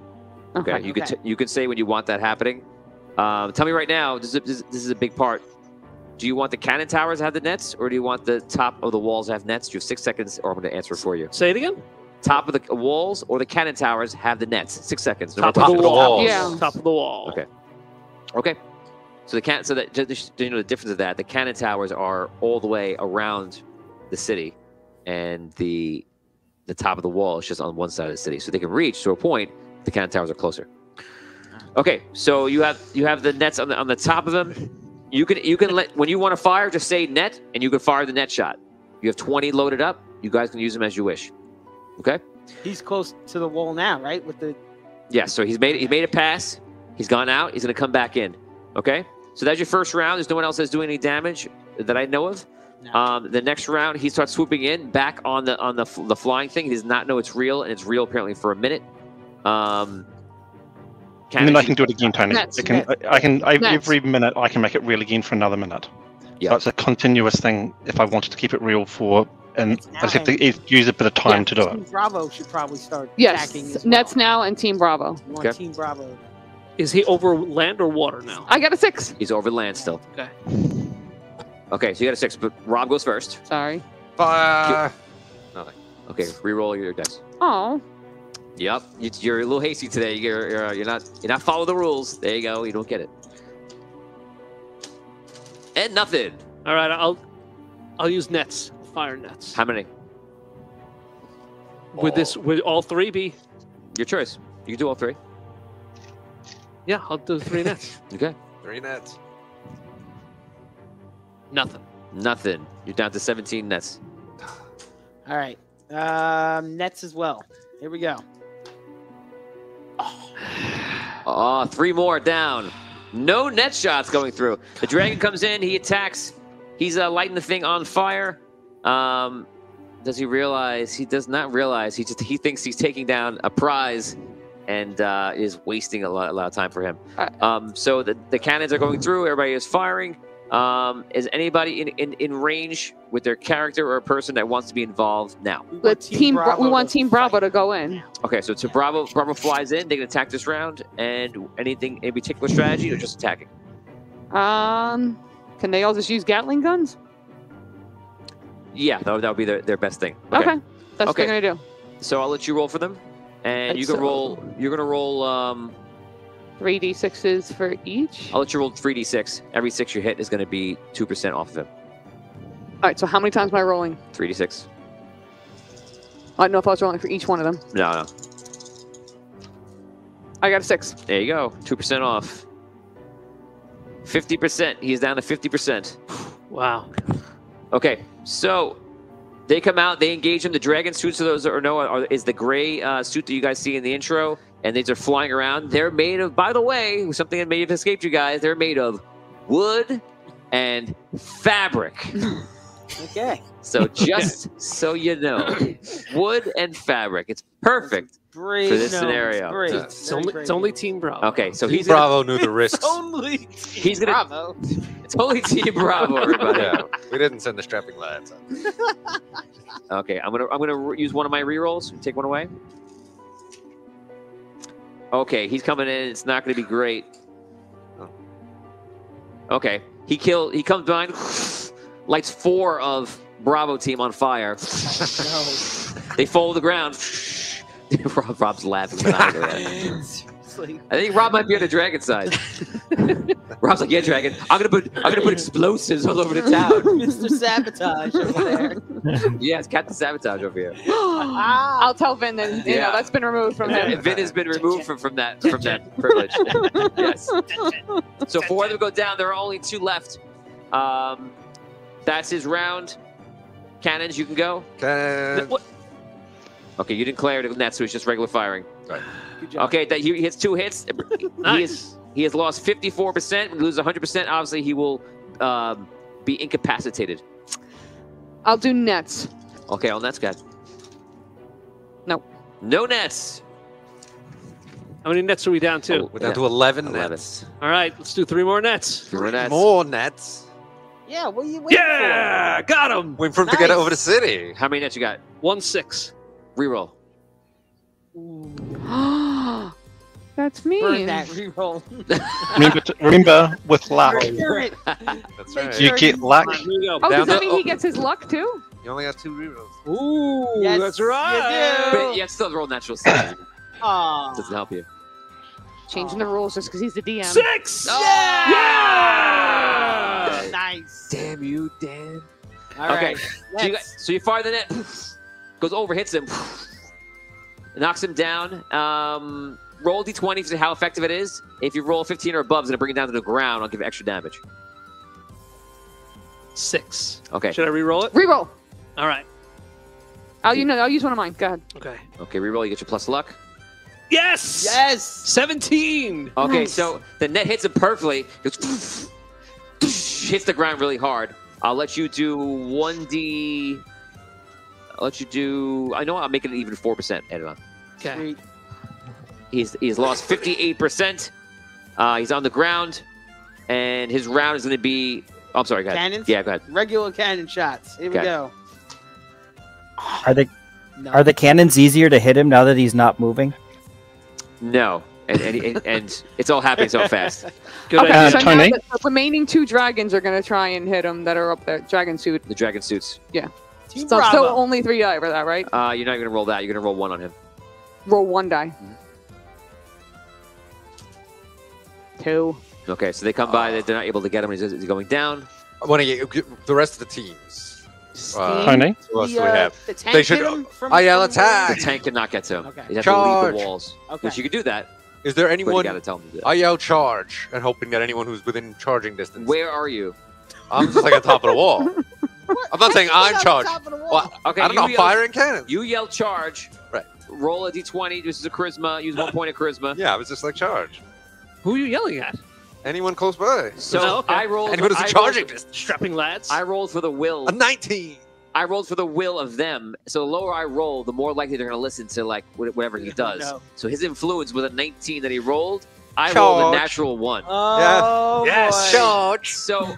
Okay. You can say when you want that happening. Tell me right now. This is a big part. Do you want the cannon towers to have the nets, or do you want the top of the walls to have nets? You have 6 seconds, or I'm going to answer for you. Say it again? Top of the walls or the cannon towers have the nets. 6 seconds. Top of the wall. Yeah. Top of the wall. Okay. Okay. So that just you know the difference of that, the cannon towers are all the way around the city, and the top of the wall is just on one side of the city. So they can reach to a point. The cannon towers are closer. Okay. So you have the nets on the top of them. You can let when you want to fire, just say net, and you can fire the net shot. You have 20 loaded up. You guys can use them as you wish. Okay. He's close to the wall now, right? With the Yes. So he's made a pass. He's gone out. He's going to come back in. Okay. So that's your first round. There's no one else that's doing any damage that I know of. No. The next round, he starts swooping in back on the flying thing. He does not know it's real, and it's real apparently for a minute. And then I can do it again, Tony. Nets. Every minute I can make it real again for another minute. Yeah. So it's a continuous thing if I wanted to keep it real for, and I just have to use a bit of time to do Team it. Bravo should probably start Yes. attacking as well. Nets now and Team Bravo. You want Okay. Team Bravo. Is he over land or water now? I got a 6. He's over land still. Okay. Okay, so you got a 6, but Rob goes first. Sorry. Fire! Okay, re-roll your dice. Oh. Yep, you're a little hasty today. You're not following the rules. There you go. You don't get it. And nothing. All right, I'll use nets. Fire nets. How many? Would all 3 be? Your choice. You can do all 3. Yeah, I'll do 3 nets. Okay. 3 nets. Nothing. Nothing. You're down to 17 nets. All right. Nets as well. Here we go. Oh, 3 more down. No net shots going through. The dragon comes in. He attacks. He's lighting the thing on fire. Does he realize? He does not realize. He thinks he's taking down a prize, and is wasting a lot of time for him. So the cannons are going through. Everybody is firing. Is anybody in range with their character or a person that wants to be involved now? We want Team Bravo to go in. Okay, so Bravo flies in. They can attack this round, and anything in particular strategy or just attacking? Can they all just use Gatling guns? Yeah, that would be their best thing. Okay. That's what they're gonna do. So I'll let you roll for them, and you can roll. You're gonna roll 3d6s for each. I'll let you roll 3d6. Every 6 you hit is gonna be 2% off of him. All right. So how many times am I rolling? 3d6. I don't know if I was rolling for each one of them. No. I got a 6. There you go. 2% off. 50%. He's down to 50%. Wow. Okay, so they come out, they engage him. The dragon suits of those is the gray suit that you guys see in the intro, and these are flying around. They're made of, by the way, something that may have escaped you guys. They're made of wood and fabric. Okay. So just so you know, wood and fabric. It's perfect for this scenario. It's only Team Bravo. Okay, so Team Bravo knew the risks. He's gonna. Bravo. It's only Team Bravo, everybody. Yeah, we didn't send the strapping lads. Okay, I'm gonna use one of my rerolls. Take one away. Okay, he's coming in. It's not gonna be great. Okay, he comes behind, lights 4 of Bravo team on fire. No. They fall to the ground. Rob's laughing. I think Rob might be on the dragon side. Rob's like, yeah, dragon. I'm gonna put explosives all over the town. Mr. Sabotage over there. Yeah, it's Captain Sabotage over here. I'll tell Vin that that's been removed from him. Vin has been removed from that privilege. Yes. So 4 of them go down. There are only 2 left. That's his round. Cannons, you can go. Okay, you didn't clear the net, so it's just regular firing. Right. Okay, that he hits 2 hits. Nice. He has lost 54%. When he loses 100%, obviously he will be incapacitated. I'll do nets. Okay, all nets, guys. No. No nets. How many nets are we down to? Oh, We're down to 11 nets. All right, let's do 3 more nets. 3 nets. More nets. Yeah, what are you waiting Yeah, got him. Waiting for him to get over the city. How many nets you got? 1-6. Reroll. That's for? Burn mean. that reroll. Remember with luck. Burn it. That's right. You get luck. Here we go. Oh, Down does that to- mean he gets his luck too? You only got 2 rerolls. Ooh, Yes, that's right. you But yeah, still roll natural 6. Aw. Doesn't help you. Changing the rules just because he's the DM. 6. Yeah! Nice. Damn you, Dan. All Okay, right. so you fire the net, goes over, hits him, knocks him down. Roll d20 to see how effective it is. If you roll 15 or above, it's going to bring it down to the ground. I'll give it extra damage. 6. Okay. Should I re-roll it? Reroll. All right. I'll use one of mine. Go ahead. Okay. Okay, reroll. You get your plus luck. Yes. Yes. 17. Okay, Nice. so the net hits him perfectly. Goes, hits the ground really hard. I'll let you do 1d. I'll let you do. I know I'll make it even 4%. Add it on. Okay. Sweet. He's lost 58%. He's on the ground, and his round is going to be. Oh, I'm sorry. Go ahead. Cannons? Yeah, go ahead. Regular cannon shots. Here we Okay. go. Are the No. are the cannons easier to hit him now that he's not moving? No, and it's all happening so fast. Good Okay, idea. so now Tony? the remaining 2 dragons are going to try and hit him that are up there. Dragon suit. The dragon suits. Team So Bravo. still only 3 die for that, right? You're not going to roll that. You're going to roll 1 on him. Roll 1 die. 2. Okay, so they come by. They're not able to get him. He's going down. I want to get the rest of the teams. Tony? Who else do we have? The tank They should- hit him from I yell from attack. The tank cannot get to him. Okay. He'd have to leave Charge. the walls. Okay. Which you could do that, Is there but you anyone? got to tell them to do that. I yell charge and hoping that anyone who's within charging distance. Where are you? I'm just like on top of the wall. I'm not saying I'm on charged. top of the wall. Well, Okay, I don't know. I'm yell, firing cannons. You yell charge. Right. Roll a d20. This is a charisma. Use 1 point of charisma. Yeah, I was just like charge. Who are you yelling at? Anyone close by? So okay. I rolled. Anyone who's I charging rolled- distance. Strapping lads. I rolled for the will. A 19. I rolled for the will of them. So the lower I roll, the more likely they're going to listen to like whatever he does. No. So his influence was a 19 that he rolled. I rolled a Charge. natural 1. Oh, Yes, boy. charge. So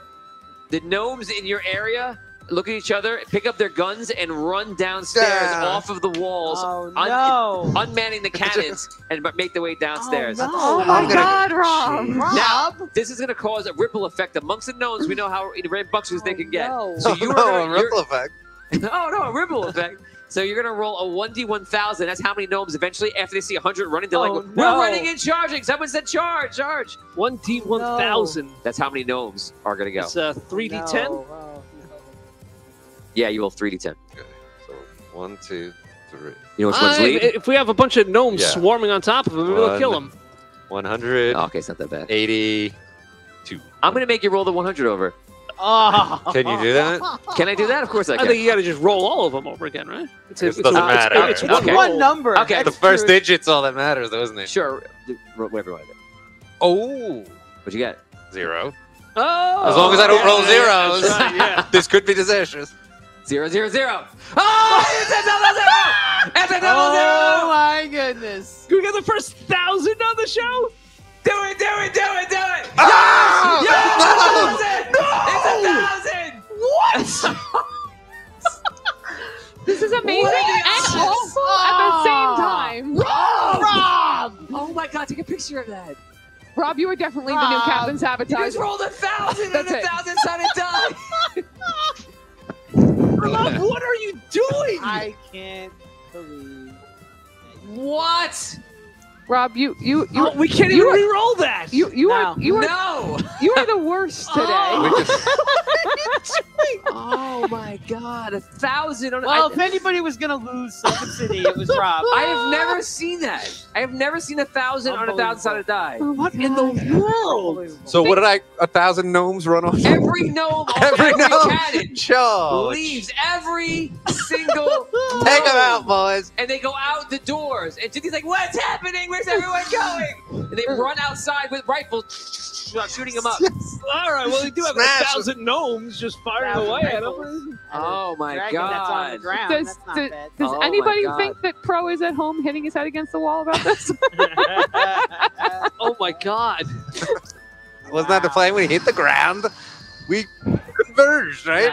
the gnomes in your area look at each other, pick up their guns, and run downstairs Yeah. off of the walls, Oh, no. unmanning the cannons, and make their way downstairs. Oh, no. Oh my I'm gonna- God, Rob! Now, this is going to cause a ripple effect amongst the gnomes. We know how rambunctious they can get. no. So Oh, you no, are a gonna, ripple effect. no, a ripple effect. So you're going to roll a 1d1000. That's how many gnomes eventually, after they see 100 running, they're Oh, like, no. we're running and charging. Someone said charge, charge. 1d1000. That's how many gnomes are going to go. It's 3d10. No. Oh, no. Yeah, you roll 3d10. Okay, so 1, 2, 3. You know which one's lead? If we have a bunch of gnomes Yeah. swarming on top of him, maybe we'll kill him. 100. Oh, okay, it's not that bad. 82. I'm going to make you roll the 100 over. Oh. Can you do that? Can I do that? Of course I I can. think you got to just roll all of them over again, right? It doesn't matter. It's Okay. one One roll. number. Okay. The That's first true. digit's all that matters, though, isn't it? Sure. Whatever you want to do. Oh, What'd you get? 0. Oh, As long as I don't roll zeros. That's right, yeah. This could be disastrous. 0, 0, 0. Oh, it's a double zero! It's a double Oh zero! my goodness. Can we get the first 1,000 on the show? Do it, do it, do it, do it! Ah! Yes! It's 1,000! What? This is amazing and awful at the same time. Rob! Oh my God, take a picture of that. Rob, you are definitely the new Rob. Captain You Sabotage. just rolled 1,000 That's and it. 1,000-sided die! Rob, what are you doing? I can't believe. What? Rob, you Oh, we can't you even are- re-roll that. you are No! you are the worst today. Oh my God, 1,000 on Well, if anybody was gonna lose Sunken City, it was Rob. I have never seen that. I have never seen 1,000 on 1,000-sided die. What in the world? So what did 1,000 gnomes run off? Every gnome on Every every gnome. cannon Charge. leaves every single Take them gnome. out, boys. And they go out the doors. And Jinty's like, what's happening? Where's everyone going? And they run outside with rifles, shooting them up. All right, well, we do have Smash 1,000 gnomes just firing away at them. Oh my Dragon that's on the God. ground. Does, That's not does, bad. does Oh my anybody God. think that Pro is at home hitting his head against the wall about this? Oh my God. Wasn't that the plan when he hit the ground? We converged, right?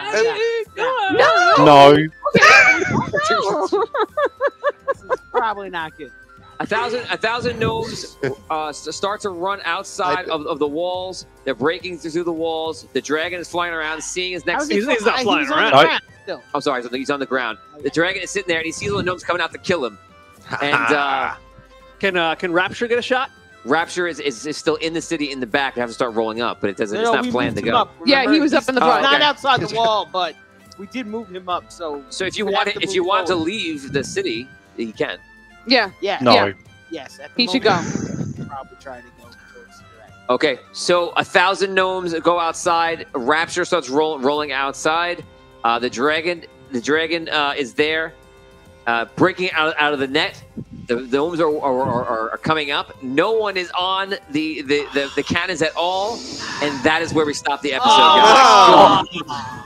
No. This is probably not good. 1,000 gnomes start to run outside of the walls. They're breaking through the walls. The dragon is flying around, seeing his next. He's not flying on the around. ground still. I'm sorry, he's on the ground. The dragon is sitting there, and he sees all the gnomes coming out to kill him. And Can Rapture get a shot? Rapture is still in the city in the back. They have to start rolling up, but it doesn't. It's No, not we planned to moved him go. up, Yeah, remember? he was up in the Oh, front. okay. Not outside the wall, but we did move him up. So So if you we want have to if you move want to forward. leave the city, you can. Yeah. Yeah. No. Yeah. Yes. At the He should moment, we'll probably try to go towards the dragon. Okay, so 1,000 gnomes go outside. Rapture starts rolling outside. The dragon is there, breaking out of the net. The gnomes are coming up. No one is on the cannons at all, and that is where we stop the episode, guys. Oh.